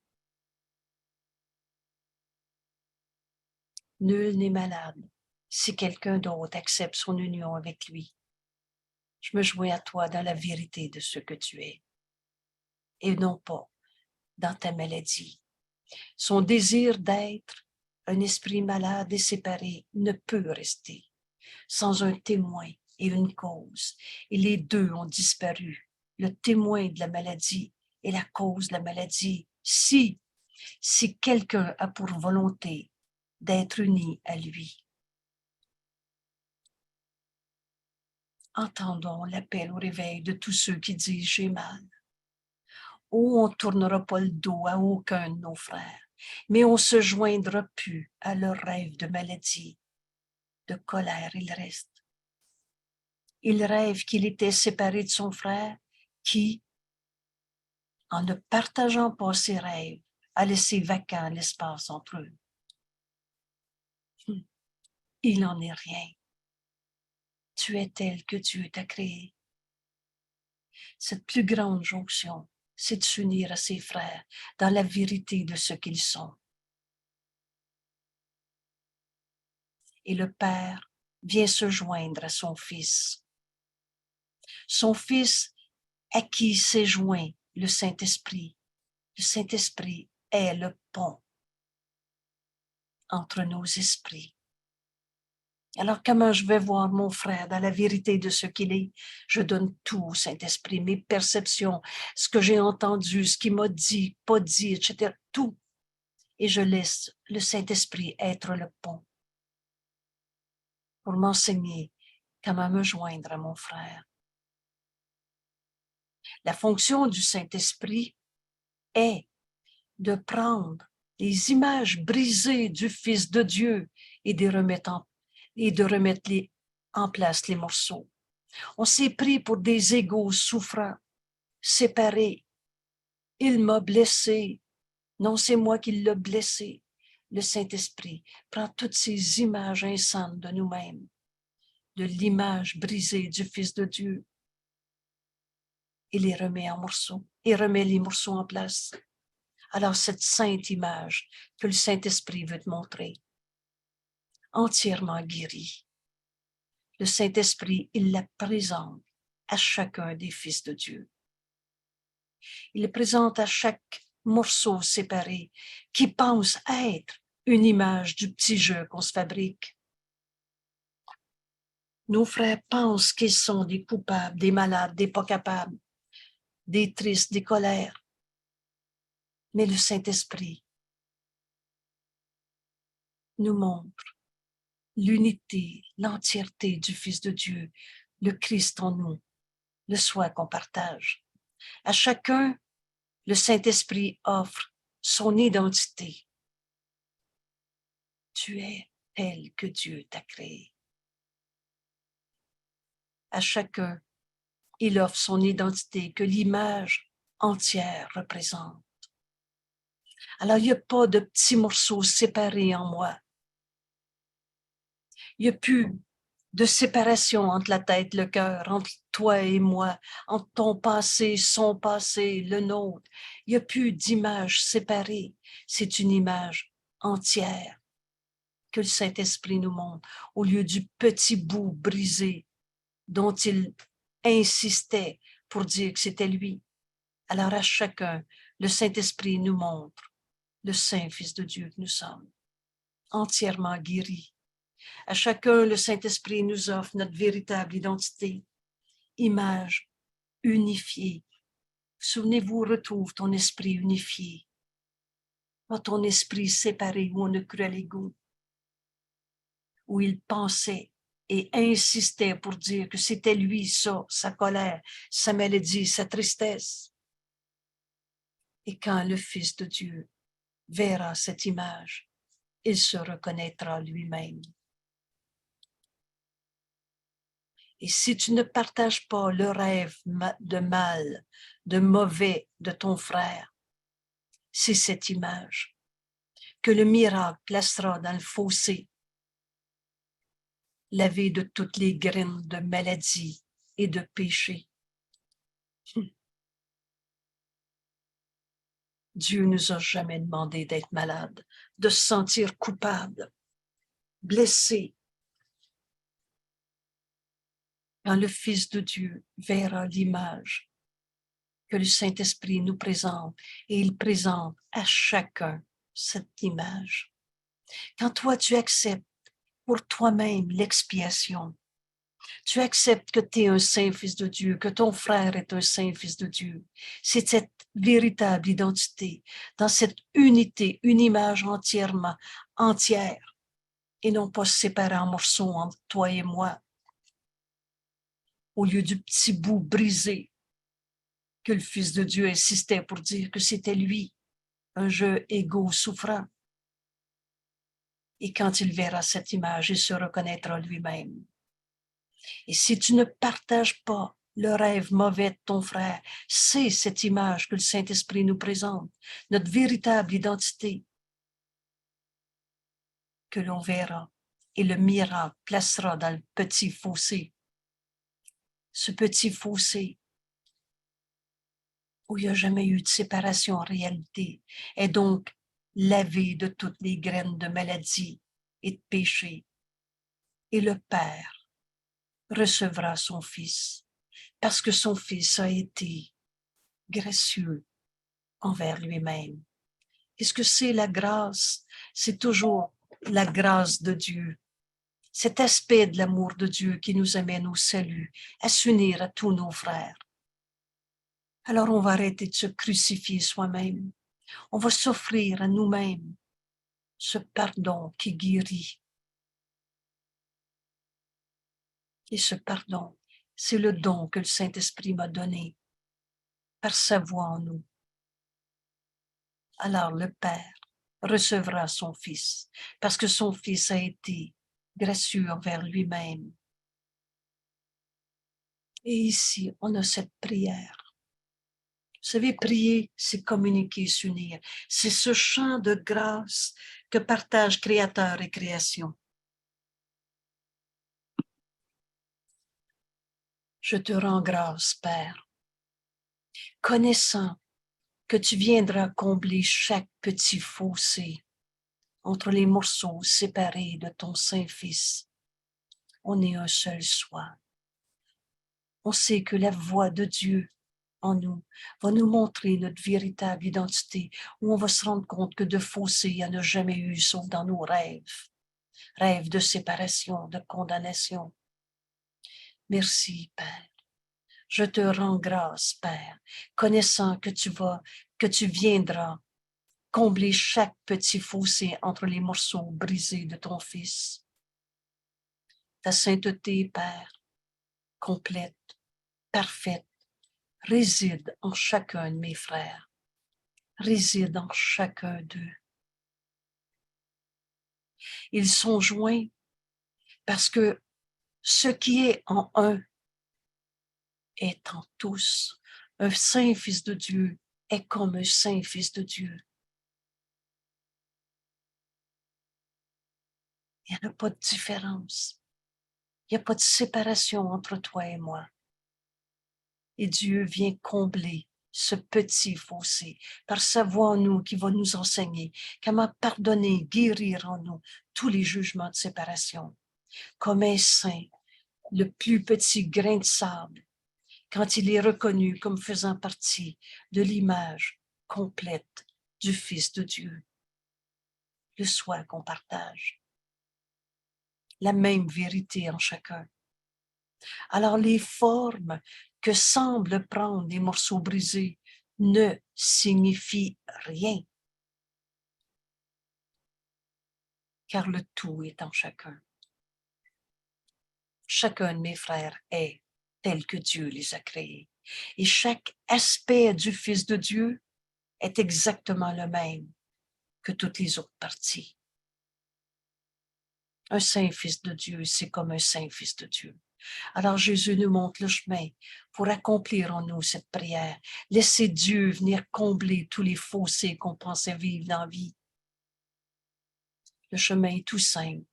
Nul n'est malade si quelqu'un d'autre accepte son union avec lui. Je me joins à toi dans la vérité de ce que tu es et non pas dans ta maladie. Son désir d'être un esprit malade et séparé ne peut rester sans un témoin et une cause. Et les deux ont disparu, le témoin de la maladie et la cause de la maladie. Si quelqu'un a pour volonté d'être uni à lui. Entendons l'appel au réveil de tous ceux qui disent « j'ai mal ». Oh, on ne tournera pas le dos à aucun de nos frères, mais on se joindra plus à leur rêve de maladie, de colère, il reste. Il rêve qu'il était séparé de son frère qui, en ne partageant pas ses rêves, a laissé vacant l'espace entre eux. Il n'en est rien. Tu es tel que Dieu t'a créé. Cette plus grande jonction, c'est de s'unir à ses frères dans la vérité de ce qu'ils sont. Et le Père vient se joindre à son Fils. Son Fils à qui s'est joint le Saint-Esprit. Le Saint-Esprit est le pont entre nos esprits. Alors comment je vais voir mon frère dans la vérité de ce qu'il est? Je donne tout au Saint-Esprit, mes perceptions, ce que j'ai entendu, ce qu'il m'a dit, pas dit, etc. Tout. Et je laisse le Saint-Esprit être le pont pour m'enseigner comment me joindre à mon frère. La fonction du Saint-Esprit est de prendre les images brisées du Fils de Dieu et de remettre en place les morceaux. On s'est pris pour des égaux souffrants, séparés. Il m'a blessé. Non, c'est moi qui l'ai blessé. Le Saint-Esprit prend toutes ces images insanes de nous-mêmes, de l'image brisée du Fils de Dieu, et les remet en morceaux, et remet les morceaux en place. Alors cette sainte image que le Saint-Esprit veut te montrer, entièrement guérie, le Saint-Esprit, il la présente à chacun des fils de Dieu. Il le présente à chaque morceau séparé qui pense être une image du petit jeu qu'on se fabrique. Nos frères pensent qu'ils sont des coupables, des malades, des pas capables, des tristes, des colères. Mais le Saint-Esprit nous montre l'unité, l'entièreté du Fils de Dieu, le Christ en nous, le soi qu'on partage. À chacun, le Saint-Esprit offre son identité. Tu es tel que Dieu t'a créé. À chacun, il offre son identité que l'image entière représente. Alors, il n'y a pas de petits morceaux séparés en moi. Il n'y a plus de séparation entre la tête, le cœur, entre toi et moi, entre ton passé, son passé, le nôtre. Il n'y a plus d'image séparée. C'est une image entière que le Saint-Esprit nous montre, au lieu du petit bout brisé dont il insistait pour dire que c'était lui. Alors à chacun, le Saint-Esprit nous montre le Saint-Fils de Dieu que nous sommes, entièrement guéris. À chacun, le Saint-Esprit nous offre notre véritable identité, image unifiée. Souvenez-vous, retrouve ton esprit unifié, pas ton esprit séparé où on a cru à l'égout, où il pensait et insistait pour dire que c'était lui, ça, sa colère, sa maladie, sa tristesse. Et quand le Fils de Dieu verra cette image, il se reconnaîtra lui-même. Et si tu ne partages pas le rêve de mal, de mauvais de ton frère, c'est cette image que le miracle placera dans le fossé, lavé de toutes les graines de maladie et de péché. Dieu nous a jamais demandé d'être malade, de se sentir coupable, blessé. Quand le Fils de Dieu verra l'image que le Saint-Esprit nous présente, et il présente à chacun cette image. Quand toi, tu acceptes pour toi-même l'expiation, tu acceptes que tu es un saint Fils de Dieu, que ton frère est un saint Fils de Dieu. C'est cette véritable identité, dans cette unité, une image entière, et non pas séparée en morceaux entre toi et moi, au lieu du petit bout brisé que le Fils de Dieu insistait pour dire que c'était lui, un jeu égaux souffrant. Et quand il verra cette image, il se reconnaîtra lui-même. Et si tu ne partages pas le rêve mauvais de ton frère, c'est cette image que le Saint-Esprit nous présente, notre véritable identité, que l'on verra et le miracle placera dans le petit fossé. Ce petit fossé où il n'y a jamais eu de séparation en réalité est donc lavé de toutes les graines de maladie et de péché. Et le Père recevra son Fils, parce que son Fils a été gracieux envers lui-même. Qu'est-ce que c'est la grâce? C'est toujours la grâce de Dieu. Cet aspect de l'amour de Dieu qui nous amène au salut, à s'unir à tous nos frères. Alors on va arrêter de se crucifier soi-même. On va s'offrir à nous-mêmes ce pardon qui guérit. Et ce pardon, c'est le don que le Saint-Esprit m'a donné par sa voix en nous. Alors le Père recevra son Fils, parce que son Fils a été gracieux envers lui-même. Et ici, on a cette prière. Vous savez, prier, c'est communiquer, s'unir. C'est ce chant de grâce que partagent Créateur et création. Je te rends grâce, Père, connaissant que tu viendras combler chaque petit fossé entre les morceaux séparés de ton Saint-Fils. On est un seul soi. On sait que la voix de Dieu en nous va nous montrer notre véritable identité, où on va se rendre compte que de fossés, il n'y en a jamais eu, sauf dans nos rêves. Rêves de séparation, de condamnation. Merci, Père. Je te rends grâce, Père, connaissant que tu viendras combler chaque petit fossé entre les morceaux brisés de ton Fils. Ta sainteté, Père, complète, parfaite, réside en chacun de mes frères, réside en chacun d'eux. Ils sont joints parce que ce qui est en un est en tous. Un saint Fils de Dieu est comme un saint Fils de Dieu. Il n'y a pas de différence. Il n'y a pas de séparation entre toi et moi. Et Dieu vient combler ce petit fossé par sa voix en nous qui va nous enseigner comment pardonner, guérir en nous tous les jugements de séparation. Comme un saint, le plus petit grain de sable, quand il est reconnu comme faisant partie de l'image complète du Fils de Dieu. Le soi qu'on partage. La même vérité en chacun. Alors les formes que semblent prendre les morceaux brisés ne signifient rien, car le tout est en chacun. Chacun de mes frères est tel que Dieu les a créés. Et chaque aspect du Fils de Dieu est exactement le même que toutes les autres parties. Un saint Fils de Dieu, c'est comme un saint Fils de Dieu. Alors Jésus nous montre le chemin pour accomplir en nous cette prière. Laissez Dieu venir combler tous les fossés qu'on pensait vivre dans la vie. Le chemin est tout simple.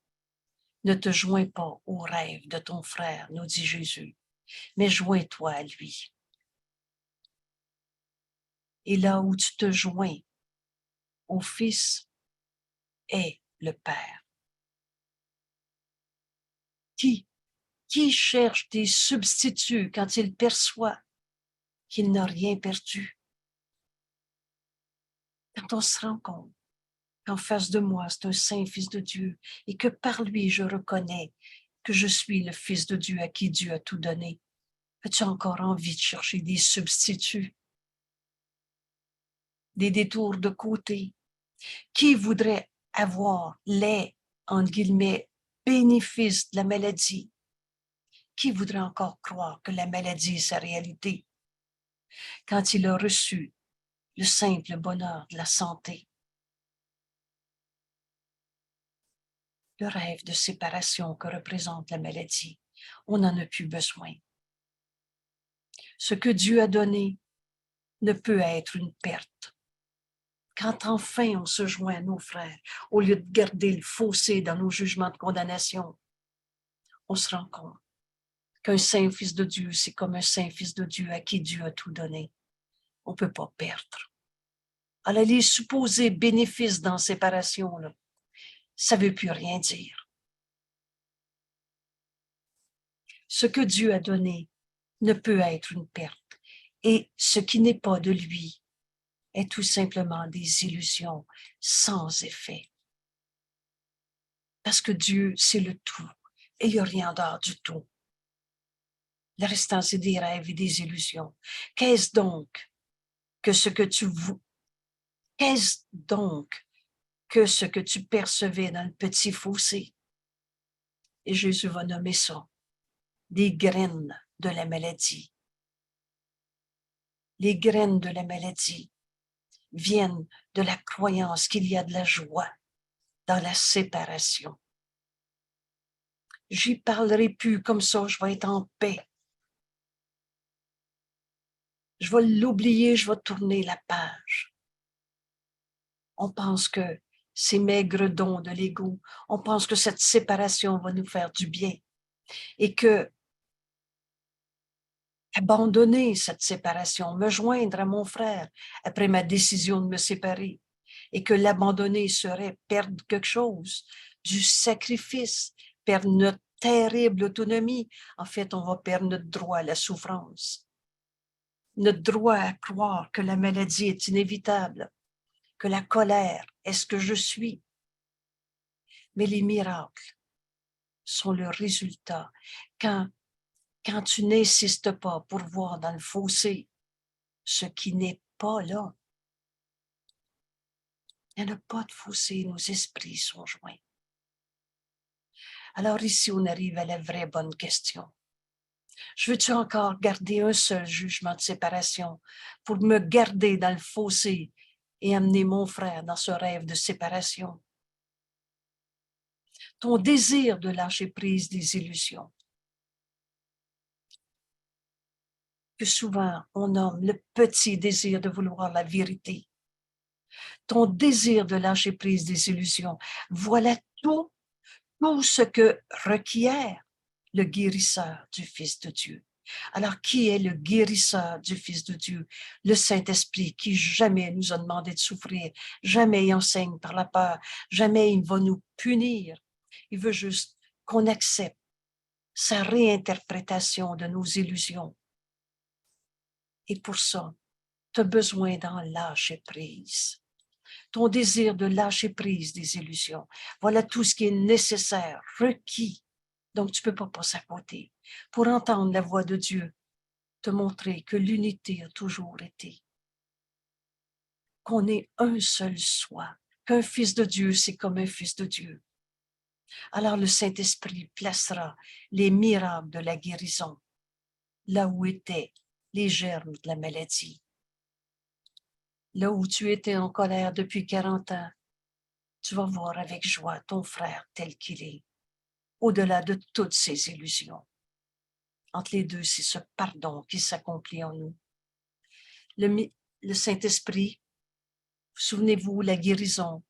Ne te joins pas au rêve de ton frère, nous dit Jésus, mais joins-toi à lui. Et là où tu te joins au Fils est le Père. Qui cherche des substituts quand il perçoit qu'il n'a rien perdu? Quand on se rend compte qu'en face de moi, c'est un saint Fils de Dieu et que par lui, je reconnais que je suis le Fils de Dieu à qui Dieu a tout donné. As-tu encore envie de chercher des substituts, des détours de côté? Qui voudrait avoir les, entre guillemets, bénéfices de la maladie? Qui voudrait encore croire que la maladie est sa réalité quand il a reçu le simple bonheur de la santé? Le rêve de séparation que représente la maladie, on n'en a plus besoin. Ce que Dieu a donné ne peut être une perte. Quand enfin on se joint à nos frères, au lieu de garder le fossé dans nos jugements de condamnation, on se rend compte qu'un saint Fils de Dieu, c'est comme un saint Fils de Dieu à qui Dieu a tout donné. On ne peut pas perdre. Alors les supposés bénéfices dans la séparation, là, ça ne veut plus rien dire. Ce que Dieu a donné ne peut être une perte. Et ce qui n'est pas de lui est tout simplement des illusions sans effet. Parce que Dieu, c'est le tout. Et il n'y a rien d'autre du tout. Le restant, c'est des rêves et des illusions. Qu'est-ce donc que ce que tu percevais dans le petit fossé? Et Jésus va nommer ça des graines de la maladie. Les graines de la maladie viennent de la croyance qu'il y a de la joie dans la séparation. J'y parlerai plus, comme ça je vais être en paix. Je vais l'oublier, je vais tourner la page. On pense que ces maigres dons de l'ego, on pense que cette séparation va nous faire du bien et que abandonner cette séparation, me joindre à mon frère après ma décision de me séparer et que l'abandonner serait perdre quelque chose, du sacrifice, perdre notre terrible autonomie. En fait, on va perdre notre droit à la souffrance, notre droit à croire que la maladie est inévitable, que la colère est ce que je suis. Mais les miracles sont le résultat quand tu n'insistes pas pour voir dans le fossé ce qui n'est pas là. Il n'y en a pas de fossé, nos esprits sont joints. Alors ici, on arrive à la vraie bonne question. Je veux-tu encore garder un seul jugement de séparation pour me garder dans le fossé et amener mon frère dans ce rêve de séparation? Ton désir de lâcher prise des illusions, que souvent on nomme le petit désir de vouloir la vérité. Ton désir de lâcher prise des illusions, voilà tout ce que requiert le guérisseur du Fils de Dieu. Alors, qui est le guérisseur du Fils de Dieu? Le Saint-Esprit qui jamais nous a demandé de souffrir, jamais il enseigne par la peur, jamais il va nous punir. Il veut juste qu'on accepte sa réinterprétation de nos illusions. Et pour ça, tu as besoin d'en lâcher prise. Ton désir de lâcher prise des illusions, voilà tout ce qui est nécessaire, requis. Donc, tu ne peux pas passer à côté pour entendre la voix de Dieu, te montrer que l'unité a toujours été, qu'on est un seul soi, qu'un fils de Dieu, c'est comme un fils de Dieu. Alors, le Saint-Esprit placera les miracles de la guérison là où étaient les germes de la maladie. Là où tu étais en colère depuis 40 ans, tu vas voir avec joie ton frère tel qu'il est, au-delà de toutes ces illusions. Entre les deux, c'est ce pardon qui s'accomplit en nous. Le Saint-Esprit, souvenez-vous, la guérison,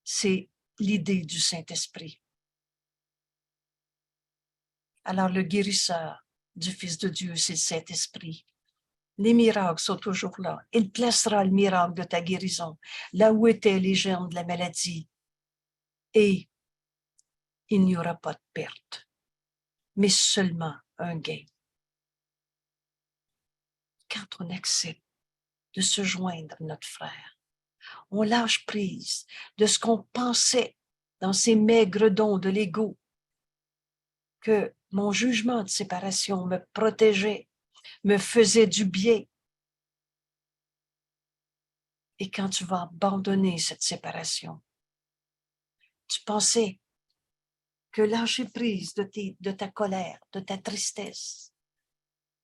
c'est l'idée du Saint-Esprit. Alors le guérisseur du Fils de Dieu, c'est le Saint-Esprit. Les miracles sont toujours là. Il placera le miracle de ta guérison là où étaient les germes de la maladie. Et il n'y aura pas de perte, mais seulement un gain. Quand on accepte de se joindre à notre frère, on lâche prise de ce qu'on pensait dans ces maigres dons de l'ego, que mon jugement de séparation me protégeait, me faisait du bien. Et quand tu vas abandonner cette séparation, tu pensais que lâcher prise de ta colère, de ta tristesse,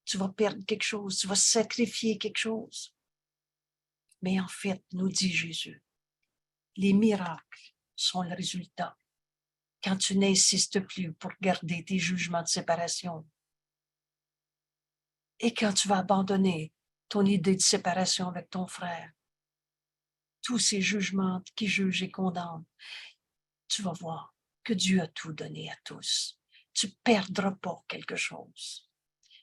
tu vas perdre quelque chose, tu vas sacrifier quelque chose. Mais en fait, nous dit Jésus, les miracles sont le résultat. Quand tu n'insistes plus pour garder tes jugements de séparation, et quand tu vas abandonner ton idée de séparation avec ton frère, tous ces jugements qui jugent et condamnent, tu vas voir que Dieu a tout donné à tous. Tu ne perdras pas quelque chose.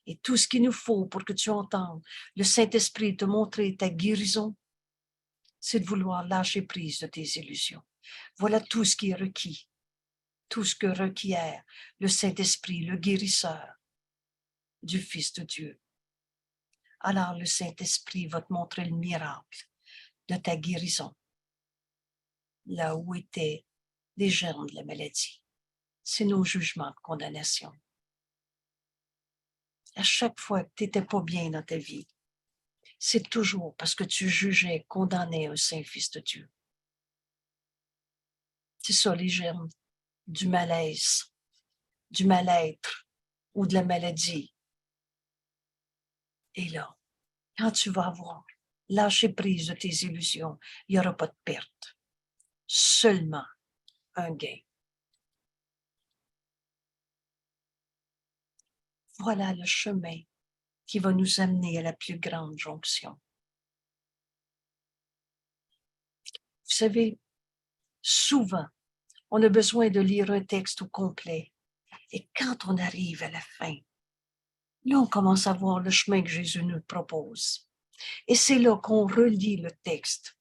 Et tout ce qu'il nous faut pour que tu entendes le Saint-Esprit te montrer ta guérison, c'est de vouloir lâcher prise de tes illusions. Voilà tout ce qui est requis, tout ce que requiert le Saint-Esprit, le guérisseur du Fils de Dieu. Alors le Saint-Esprit va te montrer le miracle de ta guérison, là où étaient les germes de la maladie. C'est nos jugements de condamnation. À chaque fois que tu n'étais pas bien dans ta vie, c'est toujours parce que tu jugeais, condamnais un Saint-Fils de Dieu. C'est ça les germes du malaise, du mal-être ou de la maladie. Et là, quand tu vas avoir lâcher prise de tes illusions. Il n'y aura pas de perte, seulement un gain. Voilà le chemin qui va nous amener à la plus grande jonction. Vous savez, souvent, on a besoin de lire un texte au complet. Et quand on arrive à la fin, là, on commence à voir le chemin que Jésus nous propose. Et c'est là qu'on relit le texte.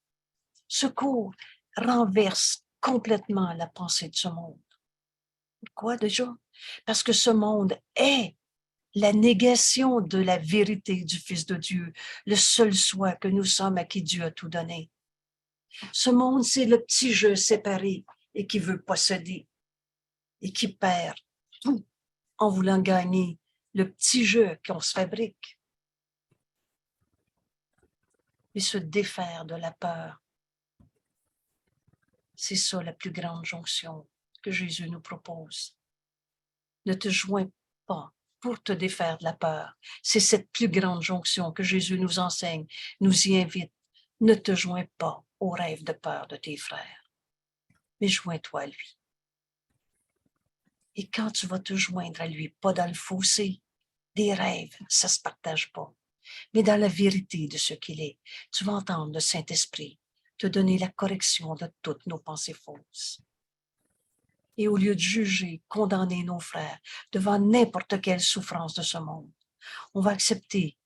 Ce cours renverse complètement la pensée de ce monde. Pourquoi déjà? Parce que ce monde est la négation de la vérité du Fils de Dieu, le seul soi que nous sommes à qui Dieu a tout donné. Ce monde, c'est le petit jeu séparé et qui veut posséder et qui perd tout en voulant gagner le petit jeu qu'on se fabrique. Et se défaire de la peur, c'est ça la plus grande jonction que Jésus nous propose. Ne te joins pas pour te défaire de la peur. C'est cette plus grande jonction que Jésus nous enseigne, nous y invite. Ne te joins pas aux rêves de peur de tes frères, mais joins-toi à lui. Et quand tu vas te joindre à lui, pas dans le fossé des rêves, ça ne se partage pas, mais dans la vérité de ce qu'il est, tu vas entendre le Saint-Esprit te donner la correction de toutes nos pensées fausses. Et au lieu de juger, condamner nos frères devant n'importe quelle souffrance de ce monde, on va accepter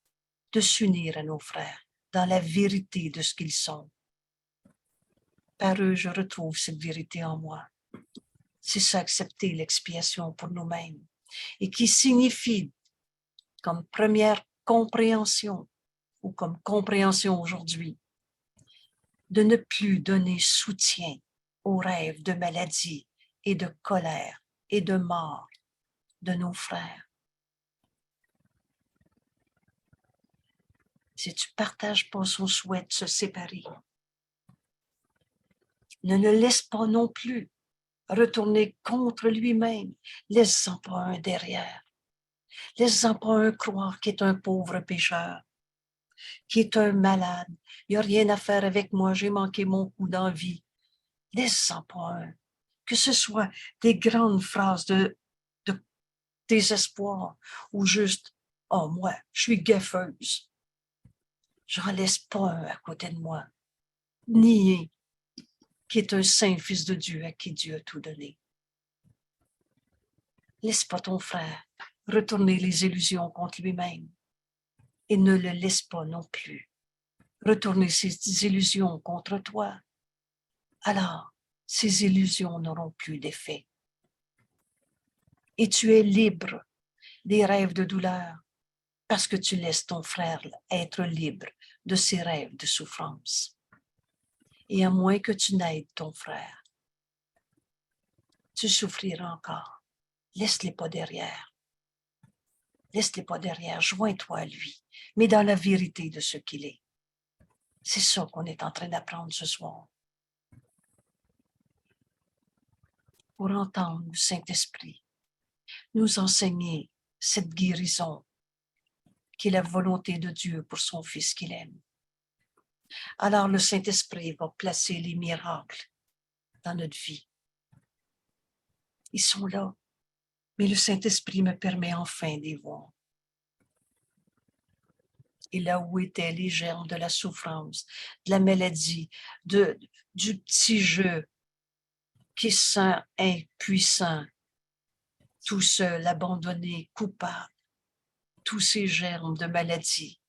de s'unir à nos frères dans la vérité de ce qu'ils sont. Par eux, je retrouve cette vérité en moi. C'est ça, accepter l'expiation pour nous-mêmes et qui signifie, comme première compréhension ou comme compréhension aujourd'hui, de ne plus donner soutien aux rêves de maladie et de colère et de mort de nos frères. Si tu ne partages pas son souhait de se séparer, ne le laisse pas non plus retourner contre lui-même. Laisse-en pas un derrière. Laisse-en pas un croire qu'il est un pauvre pécheur, qui est un malade. Il n'y a rien à faire avec moi, j'ai manqué mon coup d'envie. Laisse-en pas un. Que ce soit des grandes phrases de désespoir ou juste « Oh, moi, je suis gaffeuse ». J'en laisse pas un à côté de moi. Nier qui est un saint fils de Dieu à qui Dieu a tout donné. Laisse pas ton frère retourner les illusions contre lui-même et ne le laisse pas non plus retourner ses illusions contre toi. Alors, ces illusions n'auront plus d'effet. Et tu es libre des rêves de douleur parce que tu laisses ton frère être libre de ses rêves de souffrance. Et à moins que tu n'aides ton frère, tu souffriras encore. Laisse-les pas derrière. Laisse-les pas derrière. Joins-toi à lui, mais dans la vérité de ce qu'il est. C'est ça qu'on est en train d'apprendre ce soir. Pour entendre le Saint-Esprit nous enseigner cette guérison qui est la volonté de Dieu pour son Fils qu'il aime. Alors le Saint-Esprit va placer les miracles dans notre vie. Ils sont là, mais le Saint-Esprit me permet enfin d'y voir. Et là où étaient les germes de la souffrance, de la maladie, du petit jeu qui se sent impuissant, tout seul, abandonné, coupable, tous ces germes de maladie.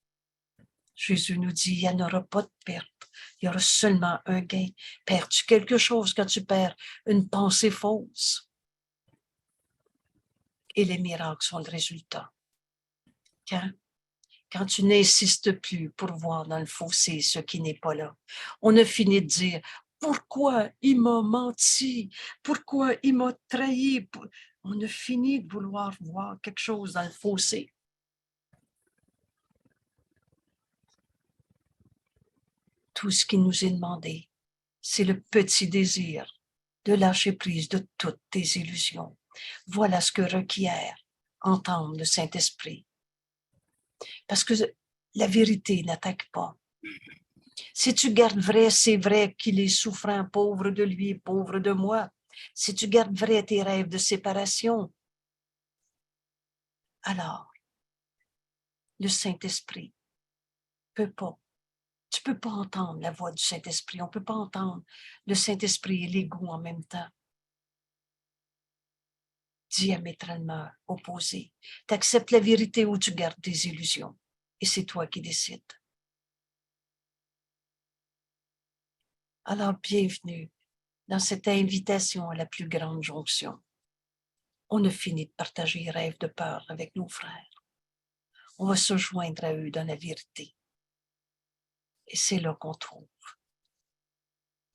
Jésus nous dit, il n'y en aura pas de perte, il y aura seulement un gain. Perds-tu quelque chose quand tu perds une pensée fausse? Et les miracles sont le résultat. Quand tu n'insistes plus pour voir dans le fossé ce qui n'est pas là, on a fini de dire, pourquoi il m'a menti? Pourquoi il m'a trahi? On a fini de vouloir voir quelque chose dans le fossé. Tout ce qui nous est demandé, c'est le petit désir de lâcher prise de toutes tes illusions. Voilà ce que requiert entendre le Saint-Esprit. Parce que la vérité n'attaque pas. Si tu gardes vrai, c'est vrai qu'il est souffrant, pauvre de lui, pauvre de moi. Si tu gardes vrai tes rêves de séparation, alors le Saint-Esprit peut pas. Tu peux pas entendre la voix du Saint-Esprit. On peut pas entendre le Saint-Esprit et l'ego en même temps. Diamétralement opposés. Tu acceptes la vérité ou tu gardes des illusions. Et c'est toi qui décides. Alors, bienvenue dans cette invitation à la plus grande jonction. On a fini de partager les rêves de peur avec nos frères. On va se joindre à eux dans la vérité. Et c'est là qu'on trouve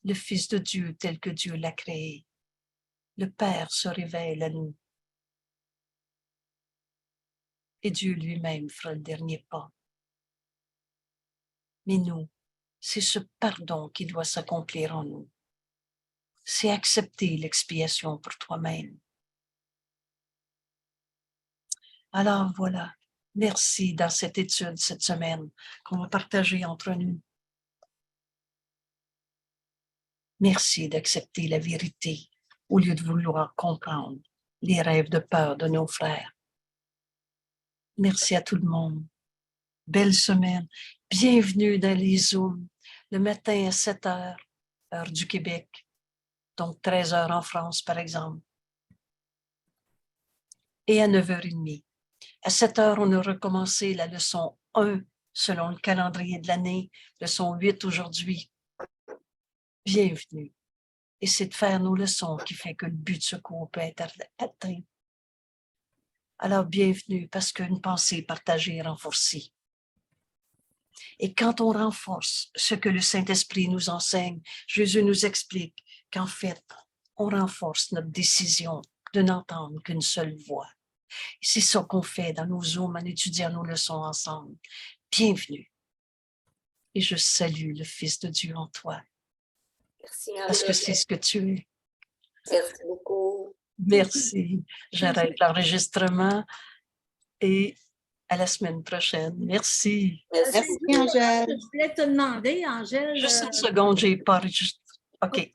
le Fils de Dieu tel que Dieu l'a créé. Le Père se révèle à nous. Et Dieu lui-même fera le dernier pas. Mais nous, c'est ce pardon qui doit s'accomplir en nous. C'est accepter l'expiation pour toi-même. Alors voilà, merci dans cette étude cette semaine qu'on va partager entre nous. Merci d'accepter la vérité au lieu de vouloir comprendre les rêves de peur de nos frères. Merci à tout le monde. Belle semaine. Bienvenue dans les Zooms le matin à 7 h, heure du Québec. Donc 13 h en France, par exemple. Et à 9h30. À 7 h, on a recommencé la leçon 1 selon le calendrier de l'année, leçon 8 aujourd'hui. Bienvenue. Et c'est de faire nos leçons qui fait que le but de ce cours peut être atteint. Alors, bienvenue, parce qu'une pensée partagée est renforcée. Et quand on renforce ce que le Saint-Esprit nous enseigne, Jésus nous explique qu'en fait, on renforce notre décision de n'entendre qu'une seule voix. Et c'est ça qu'on fait dans nos Zooms en étudiant nos leçons ensemble. Bienvenue. Et je salue le Fils de Dieu en toi. Merci, parce que c'est ce que tu es. Merci beaucoup. Merci. J'arrête l'enregistrement et à la semaine prochaine. Merci. Merci, Angèle. Je voulais te demander, Angèle. Juste une seconde, j'ai pas enregistré. OK.